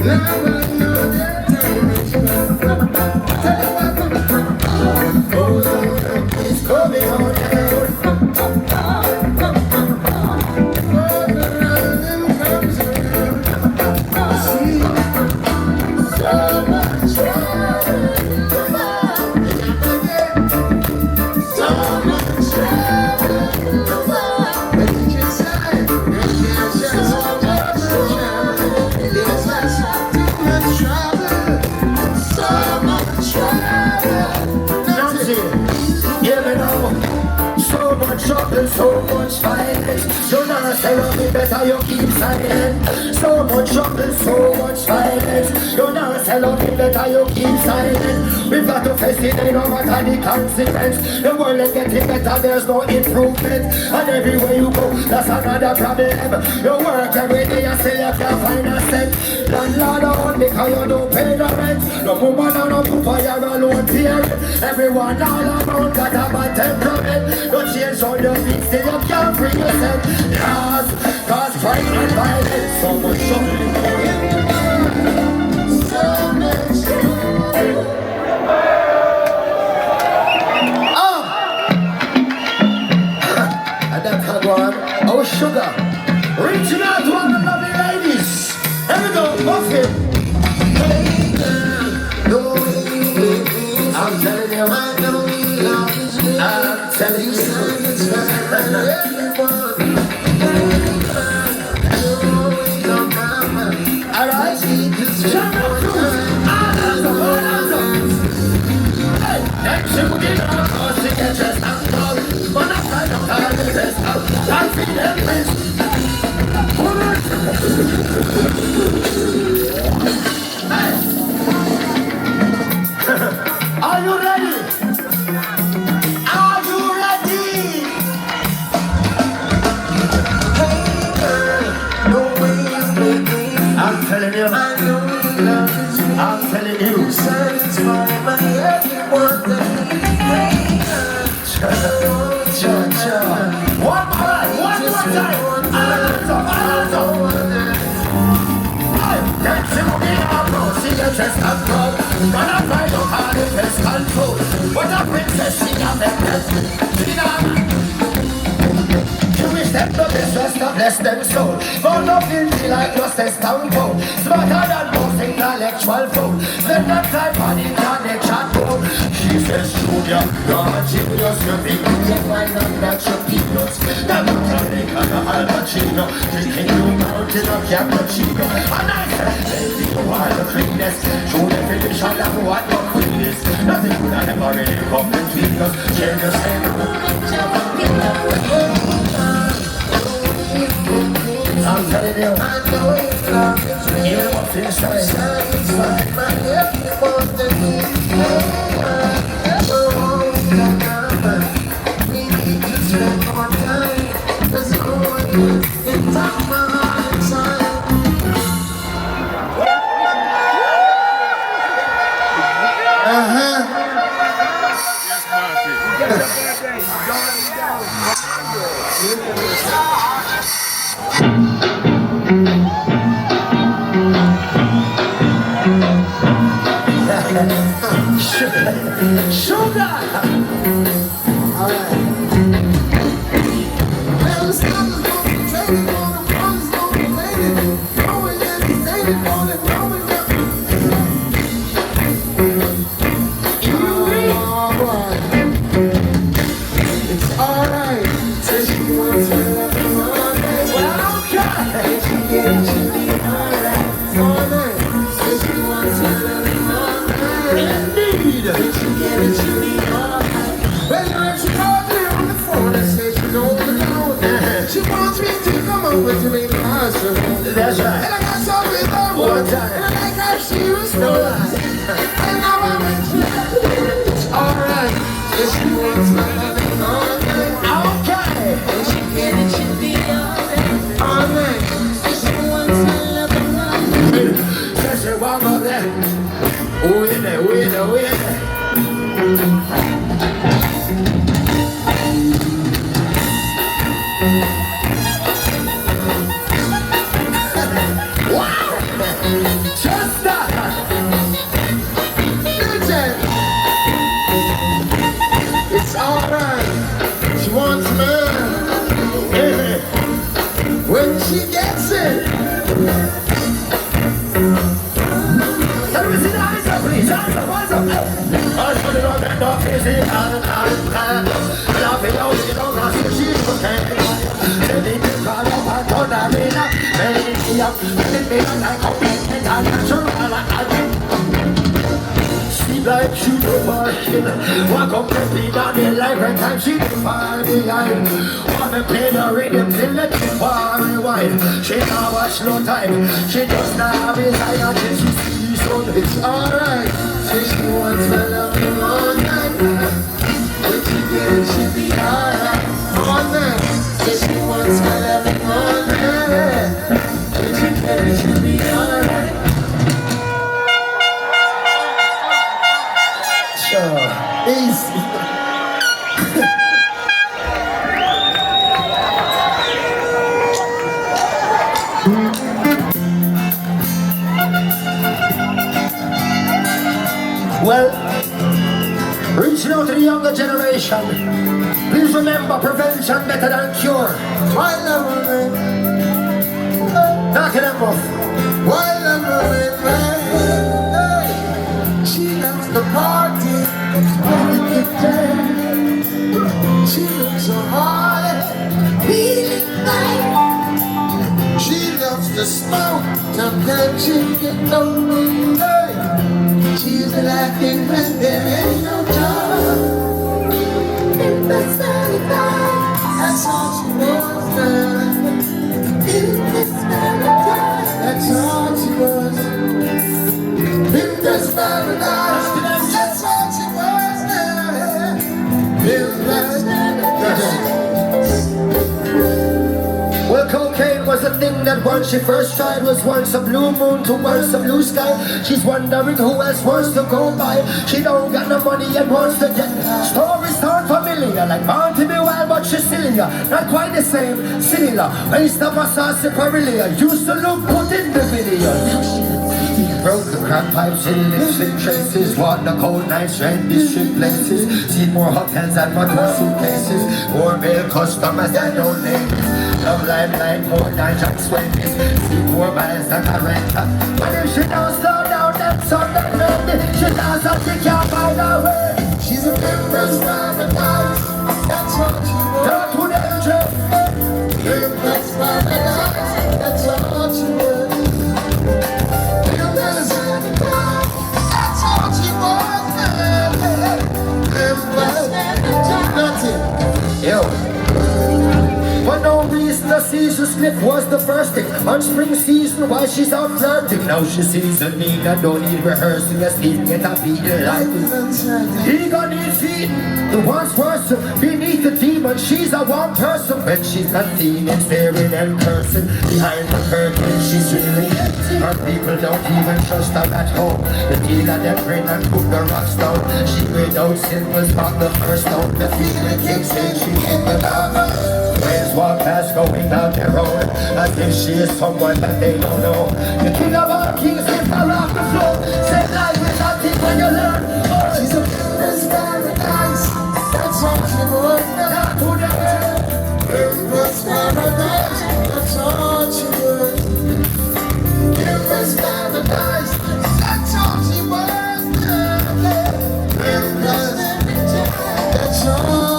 Now I know that time is gone. It's coming on down. See, so much trouble. So much trouble. But you can say, so much trouble. It's not too much trouble. So much trouble. That's it. Yeah, me know. So much trouble, so much violence. You not say nothing better, you keep silent. So much trouble, so much violence. You not say nothing better, you keep silent. We've got to face it, they know what are the consequence. The world is getting better, there's no improvement. And everywhere you go, that's another problem. You work every day and still you can't find a cent. Landlord on because you don't pay the rent. No woman and no pooper, you're alone parent. Everyone all around got a bad temperament. Don't change all your things, still you can't free yourself. Cause crime and violence, so much trouble in the world. So much trouble. And that's how one, our sugar. Reaching out to all the lovely ladies. Here we go, buff it. Hey girl, I'm telling you, I'm telling you. Alright, Jamrock Cruise. Hey, next you get on, cause you get just and all. But I One more time. Dancing on the arrow, see the chest and blood. Gonna find out how the best control. What a princess, she got them. Step to this just to bless them soul. For nothing be like justice down cold. Smarter than most intellectual fool. Then that type on the connection code. She says, Julia, you're a genius. You think you can find out that you're peanuts. Now you can make an Al Pacino. Drinking you mountain of cappuccino. And I said, baby, you are the cleanest. Show the finish and that's what your queen is. Nothing could have ever really come between us. Share the same I'm telling you, I know it's love. You don't feel satisfied. My hip wants to be we need to spend more time. There's no one in time, my heart inside. Sugar! Alright. Well, the sun is going to be trading on the funds, going to be waiting. Going and staying on it, going up. It's alright. Says she wants to love you all night. Well, okay. She gets you the alright. All night. Says she wants to love you all night. Indeed. She gets you the alright. Well, she called me on the phone and said she's over the phone. She wants me to come over to make the house. That's right. And I got some with her one time. And I like how she was no lie. And now I'm with you. It's alright. Says she wants my loving all night. Okay. And she gets you the alright. All night. Says she wants my loving all night. Says she wants my loving. Winner. Wow! Just that! Listen! It's alright. She wants me. When she gets it. Please, what's up? I should have been off easy and laughing out, you don't ask if she's okay. They need to call up and turn her in up. They need me up, they need me like okay, and I'm not sure seem like she do bargain. Walk up to me down the life every time she do far behind. Wanna play the rhythm till the far rewind. She not watch no time, she just not desire till she sees so it's alright. Say she wants my love all night. When she get it, she'll be alright. All night. Say she wants my love all night. When she get it, she'll be alright. Sure, easy. Well, reaching out to the younger generation, please remember prevention better than cure. Why never knock it up off. Why never she loves the party, she looks so hard, feeling like she loves to smoke, sometimes she get lonely. She's laughing when there ain't no joy. In the sunlight, that's all she wants now. In this paradise, that's all she wants. In this paradise, that's all she wants now. In this paradise. Well, cocaine was the thing that once she first tried. Was once a blue moon to once a blue sky. She's wondering who else wants to go by. She don't got no money and wants to get. Stories start from me familiar, like bound to be wild, but she's silly. Not quite the same, similar. Based on my sauce and Perilia. Used to look good in the video. Broke the crack pipes in lipstick traces. Walked the cold nights, red district places. Seen more hotels and more door suitcases. More male customers than no names. Love limelight more than Jack Swendy's. See more miles than I rent. But if she don't slow down, then something made me. She does something can't find her way. She's a member's paradise. That's what she wants. Not to them, Jeff. Member's paradise. That's what she wants. That's what she wants. Nothing. Yo. For no reason, the season slip was the first thing. On spring season, while she's out flirting. Now she sees a need and don't need rehearsing. Just need get a beating like it. He gon' need feeding. The one's worse beneath the demon. She's a one person. When she's not demon, staring and cursing. Behind the curtain, she's really empty. Her people don't even trust her at home. The dealer that bring and cook the rocks down. She without symbols, not the first stone. The feeling kicks in, she hit the number. Friends walk past going out their road as if she is someone that they don't know. The king of all kings lift her off the floor. Say life is nothing when you learn. Oh, she's a member's paradise. That's all she wants. Not to the world. Member's paradise. That's all she wants. Member's paradise. That's all she wants. Member's that's all.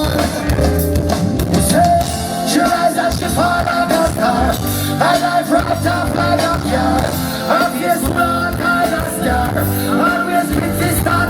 She fall on the star. And I've wrapped up like a car. Obvious one kind of star. Always with this star.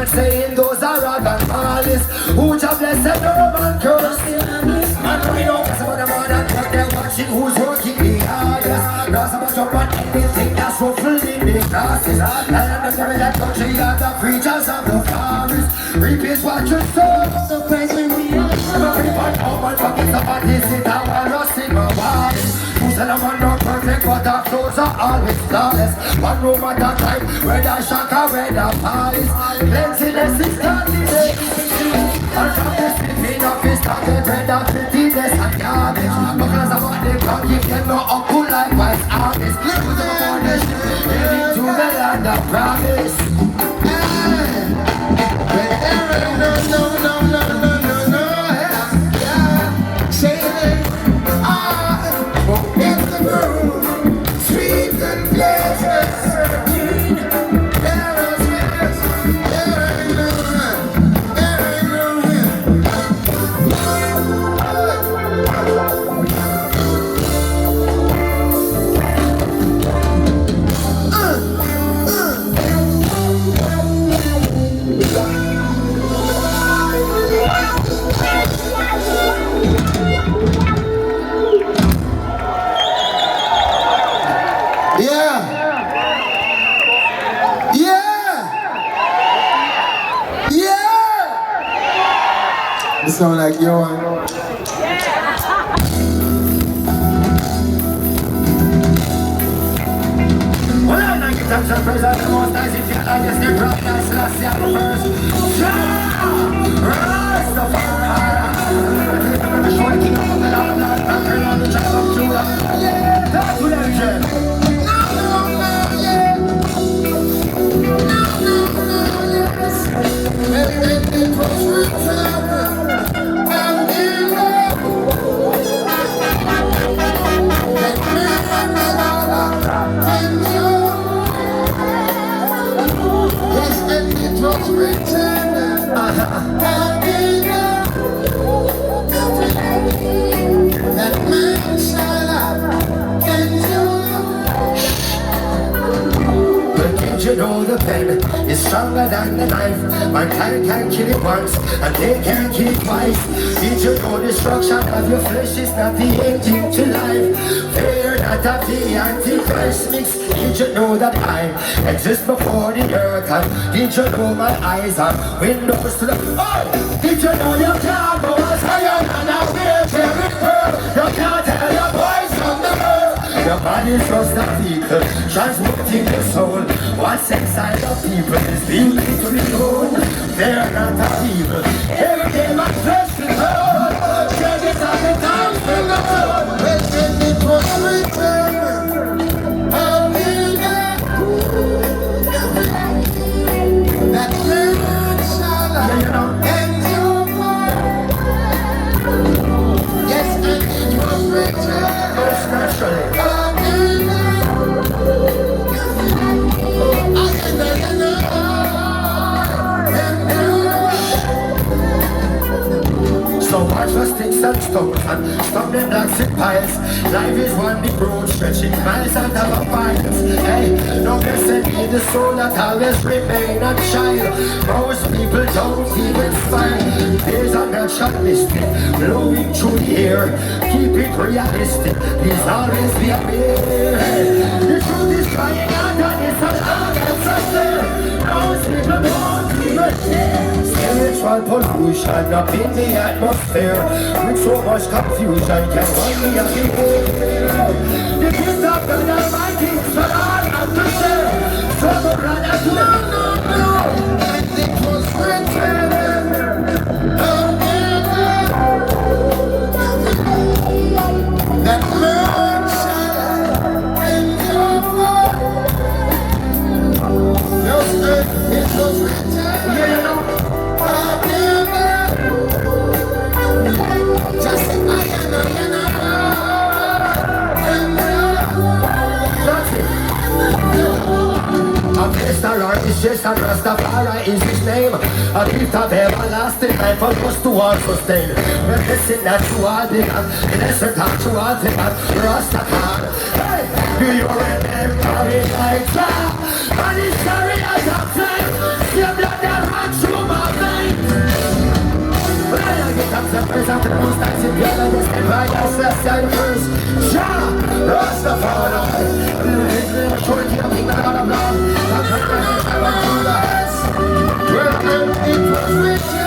Saying those are arrogant Marleys who just bless the urban curse. And we know some of them are not what they're watching, who's working the hardest. Now some of them want anything that's ruffling the classes. And I'm the that country are the preachers of the forest. Repeat what you saw. So praise when we are. Everybody know my pockets up and this is how I rust in my wallet. Who said I'm not perfect, but our clothes are always flawless. One room at a time, whether shaka, whether palace. Cleanliness is godliness. And from the city of his started, whether prettiness and garbage. Because I want them to give them no uncle like white artists. Put them on the ship, heading to the land of promise. No. Sailing in the room, sweet and pleasant. You sound like Yohan. Well, I like it, I'm surprised at the most nice if you like this, the broadcast last year first. Rastafari. Striking on the land, conquering on the child of Judah. Yeah, that's what I'm saying. No, yeah. No, yes. Maybe it was returned. You know the pen is stronger than the knife. Mankind can kill it once and they can kill it twice. Did you know destruction of your flesh is not the ending to life? Fear not of the Antichrist mix. Did you know that I exist before the earth? And did you know my eyes are windows to the... Oh! Did you know you can't go as higher than a wheelchair in pearl? You can't tell your voice from the earth. Your body's just a vehicle, transmuting the soul. What's inside of people is beauty to behold. They're not a people. Every day my flesh is whole. Judges are the times for the world. When it was written, I'll be there. That man shall endure. Yes, and it was written. Most naturally. So watch for sticks and stones and stop them like sick piles. Life is one big road stretching miles and never miles. Hey, no blessed be the soul that always remain a child. Most people don't even smile. There's a natural mystic blowing through the air. Keep it realistic, please always be aware. Hey, the truth is crying out and it's an honest affair. Most people don't even care. Spiritual all pollution up in the atmosphere. With so much confusion, can one be a people? The gift of God Almighty is for all of to share. So my brother, no. And it was written. That man shall endure. Yes, it was written. Just I is just a Rastafari is his name. A gift of everlasting life for us to all sustain. Listen that you are the God, listen that you are the God, Rastafari. Hey, do you remember it like that? And it's sorry as a flame, your blood that runs through my veins. When I get up the first of the most I see the other was the right as the side first. Jah, Rastafari. Short of the God of love. Well, it was written.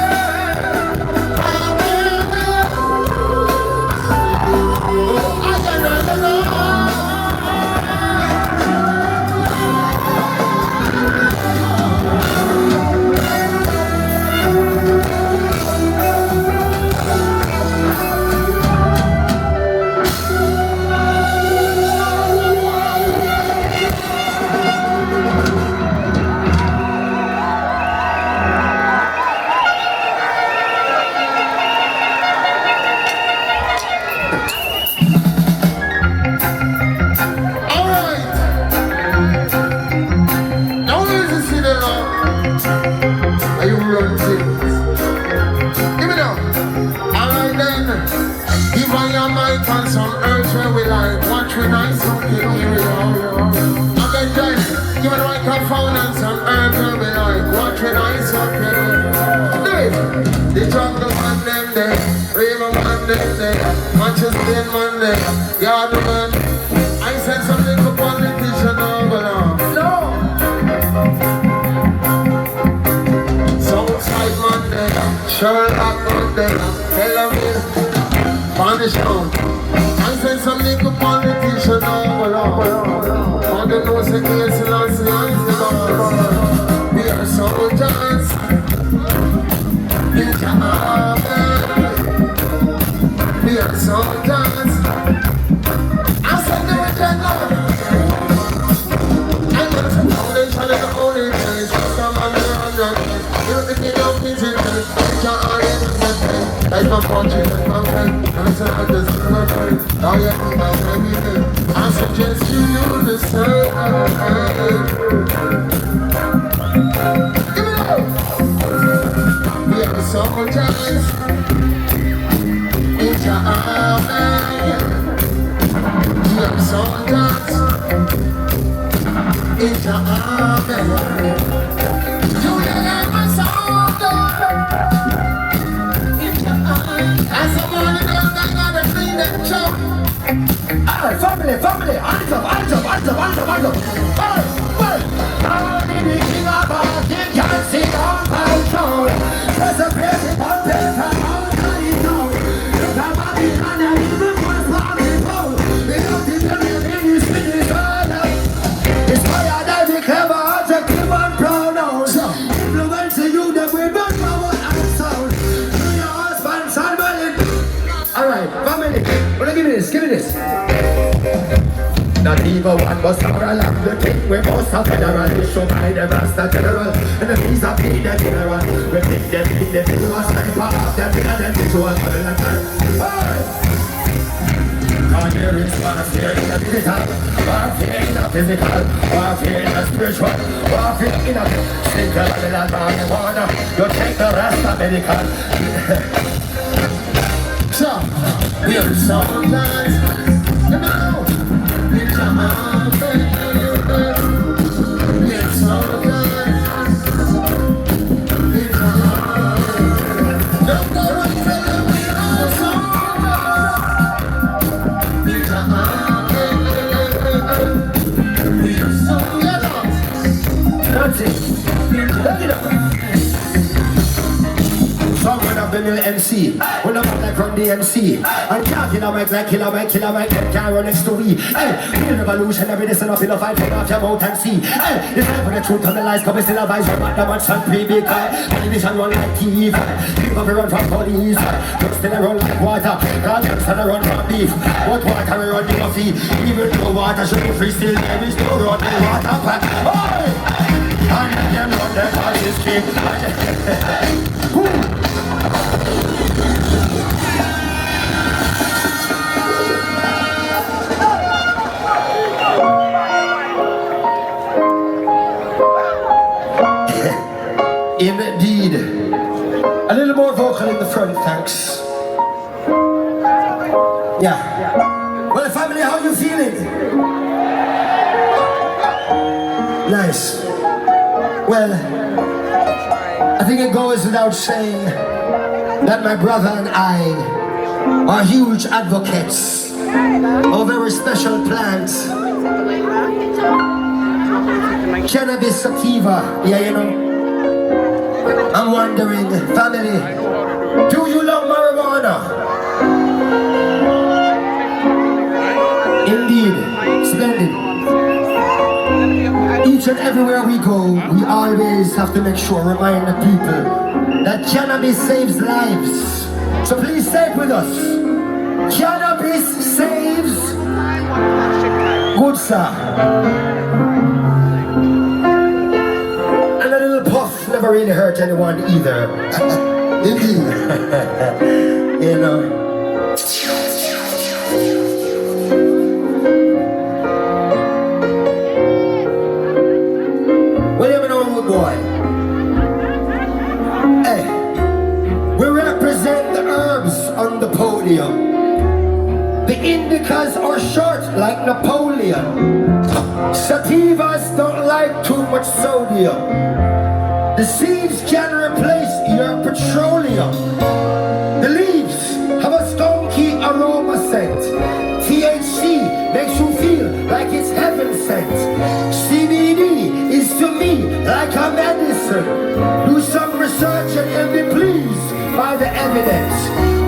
I suggest you do the same. Give it up. We are soldiers in your army. We are soldiers in your army. You are my soldier in your army. As a morning, I gotta clean that chop. Alright, family, hands up. Hey, I'm the king of all king, can't see on my throne. There's a crazy one place I'm on the throne. Look at my big man and even one family phone. They don't think that they're in this finish all up. It's fire that be clever, objective and pronouns. Influence you that we don't know what I'm sound. Do your husband, son, alright, family, give me this. Not even one was our along the king. We must have federal issue by the Rasta general. And the peace of the general. We pick them in the middle of sniper of them in them visual military. Can't hear it, warfare in the digital, warfare in the physical, warfare in the spiritual, warfare in the single little marijuana. You take the rest of medical. So, we are soldiers. Come on. Come on, baby. We're soldiers. Come on. Don't go and tell them we are soldiers. Come on, baby. We are soldiers. That's it. Look it up. MC. When I'm like from the MC. And can't kill a mic like killer mic, them can't run next to me. Hey, real revolutionary, this and up in a fight, take off your mouth and see. Hey, it's time for the truth and the lies, come and still advise you about the much and pre-big guy. Television run like TV. People we run from police. Just still run like water. God, them still run from beef. What water we run in your feet. Even though water should be free, still there is no run in water. Hey! And them run their bodies keep. Indeed. A little more vocal in the front, thanks. Yeah. Well, family, how you feeling? Nice. Well, I think it goes without saying that my brother and I are huge advocates of a very special plant. Cannabis sativa, yeah, you know. I'm wondering, family, do you love marijuana? Indeed, splendid. Each and everywhere we go, we always have to make sure, remind the people that cannabis saves lives. So please say it with us. Cannabis saves. Good, sir. And a little puff never really hurt anyone either. Indeed. You know. Well, you know, rude boy. Hey, we represent the herbs on the podium. The indicas are short like Napoleon. Sativas don't like too much sodium. The seeds can replace your petroleum. The leaves have a skunky aroma scent. THC makes you feel like it's heaven sent. CBD is to me like a medicine. Do some research and you'll be pleased by the evidence.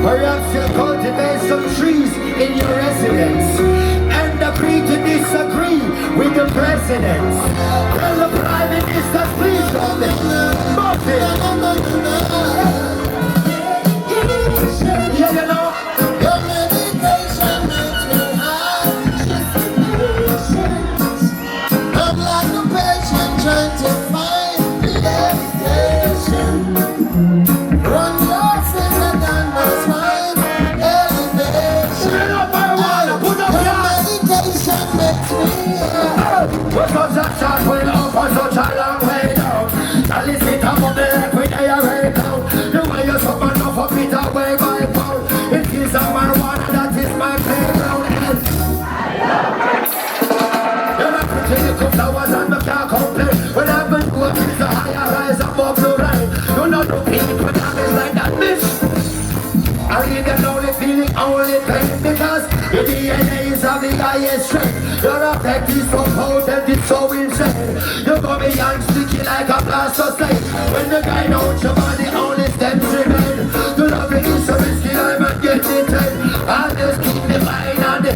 Perhaps you'll cultivate some trees in your residence and agree to disagree with the president. Well, the prime minister's please on it. Yeah, you know. Your medication makes me high. I'm like a patient trying to find medication. Run your finger down my spine. Elevation. Your medication makes me high. What was that shot when up for such a long way down? Now listen to me like we they are right down. The way you suffer enough of it away by pound. It is a marijuana that is my playground. You're not pretty little flowers and I can't complain. When I've been going to the higher rise above the rain. You know no people that is like that bitch. I read the lonely feeling only pain because your DNA is of the highest strength. Your effect is so potent, it's so insane. You got me young, sticky like a plaster slate. When the guy knows your body, only steps remain. The love is so risky, I'm not getting tamed. I'll just keep the mind on the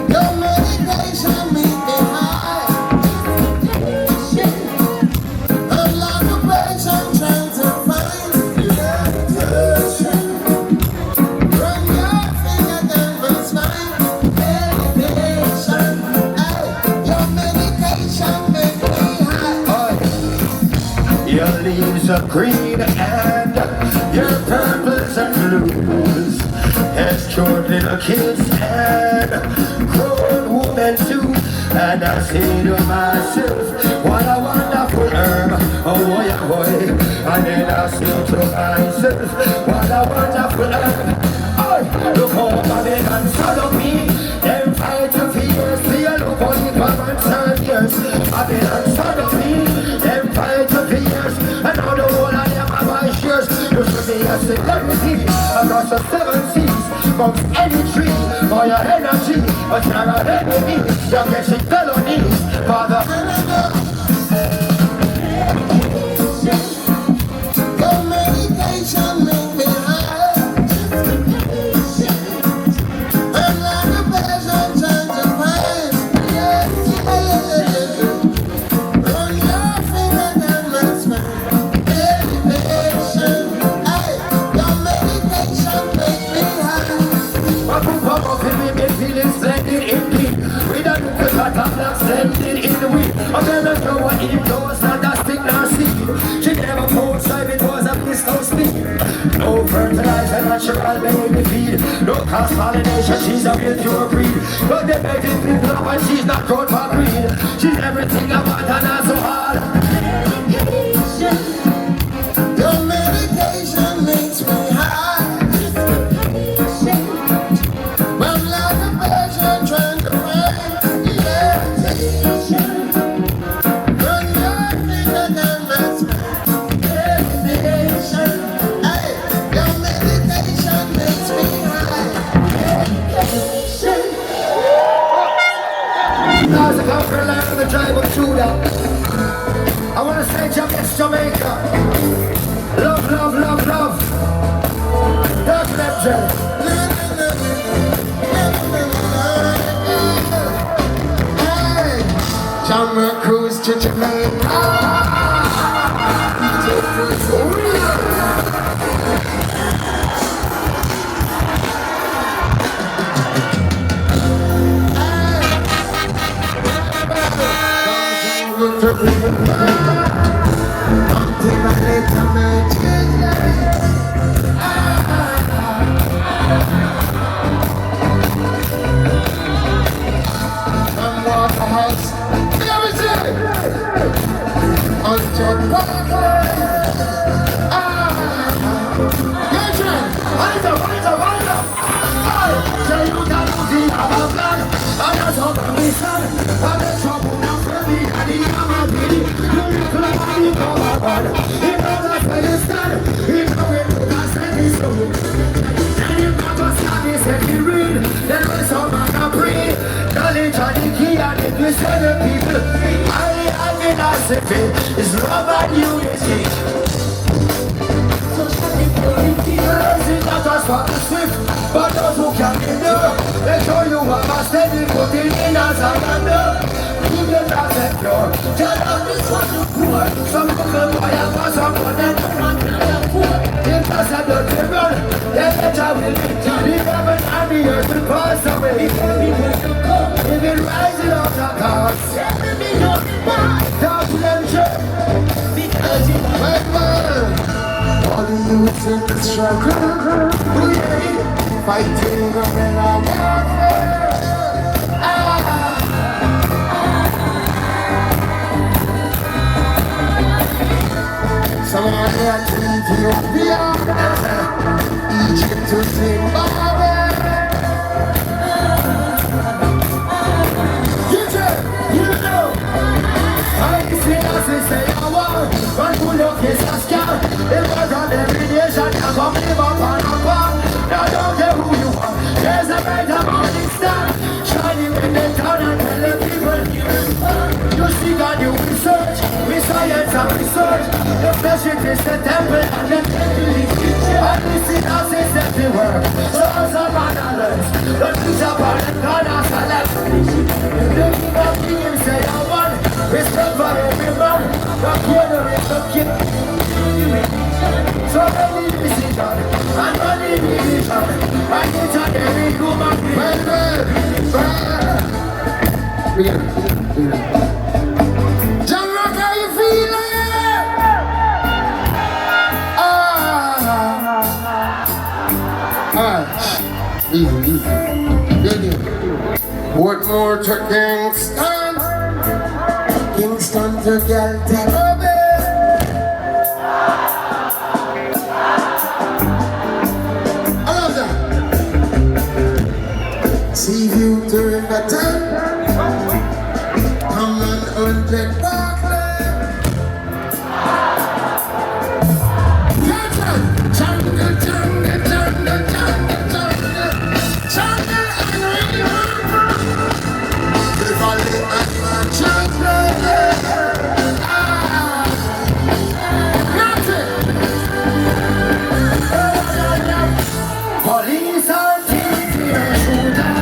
Your medication make me high. I'm like a patient trying to find medication. Run your finger down my spine. Elevation. Your medication make me high. Your leaves are green and your purples and blues. Has cured little kids and grown women too. And I say to myself, what a wonderful herb. Oh boy, oh boy. And then I say to myself, what a wonderful herb. Oh, look how Babylon swallow me. Them fight to fears. See you look how the government serve years. Babylon swallow me. Them fight to fears. And now the whole of them are my shares. You should be a celebrity across the 7 seas. From any tree for your energy. But you're a enemy. You're getting felonies. Father. no speed. No fertilizer, natural baby feed. No cross pollination, she's a real pure breed. But the baby people up and she's not grown for greed. She's everything I want and not so hard. Your medication makes me high. I'm like a patient trying to find meditation. You're nothing that makes me meditation. Hey, your medication makes me high. Now as I come from the land of the tribe of Judah, I want to say Jamaica. Love, love, love, love. Dark Lepton. Hey, Jamrock Cruise to Jamaica. It's love and unity. It's not just for the swift, but those who can endure. They show you what I said, they put it in as I under. Who did not secure? Tell us this was the poor. Some people buy a pass up for them to run and poor. If that's a dirty run, then the child will be to the heaven and the earth will pass away. If it rises up the cars, don't let because you all the youths in the struggle, fighting guerrilla warfare. Some are here to Ethiopia, Egypt to Zimbabwe. You know, I see us and say I want, but who look is a scam. It was on every nation, I'm gonna live up on a farm. Now don't care who you are, there's a better morning star. Shining in the town and tell the people you see God, you research, with science and research. The flesh it is the temple and the temple is future. And we see us is everywhere, so as a man alert. The things about the corners are left. The king of kings say I want, respect for every man. The creator is the king. So many decisions, and many divisions. And each and every human being. Jamrock, how you feeling? Easy. Portmore to Kingston, Kingston to Celtic. I love that. Seaview to Riverton, come on, Undead Barclay. Jungle, jungle, jungle, jungle, jungle, jungle and river. The valley and my jungle. Police and TV shooter.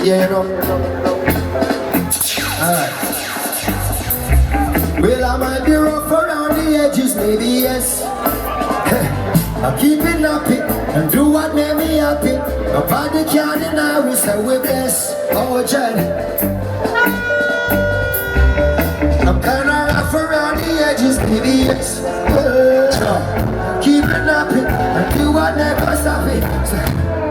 Yeah, you know. Alright. Well, I might be rough around the edges, maybe yes. I keep it nappy and do what made me happy. Nobody can deny we say we're blessed. Oh, John. I'm kinda rough around the edges, maybe yes. Keep it nappy and do what never stop it.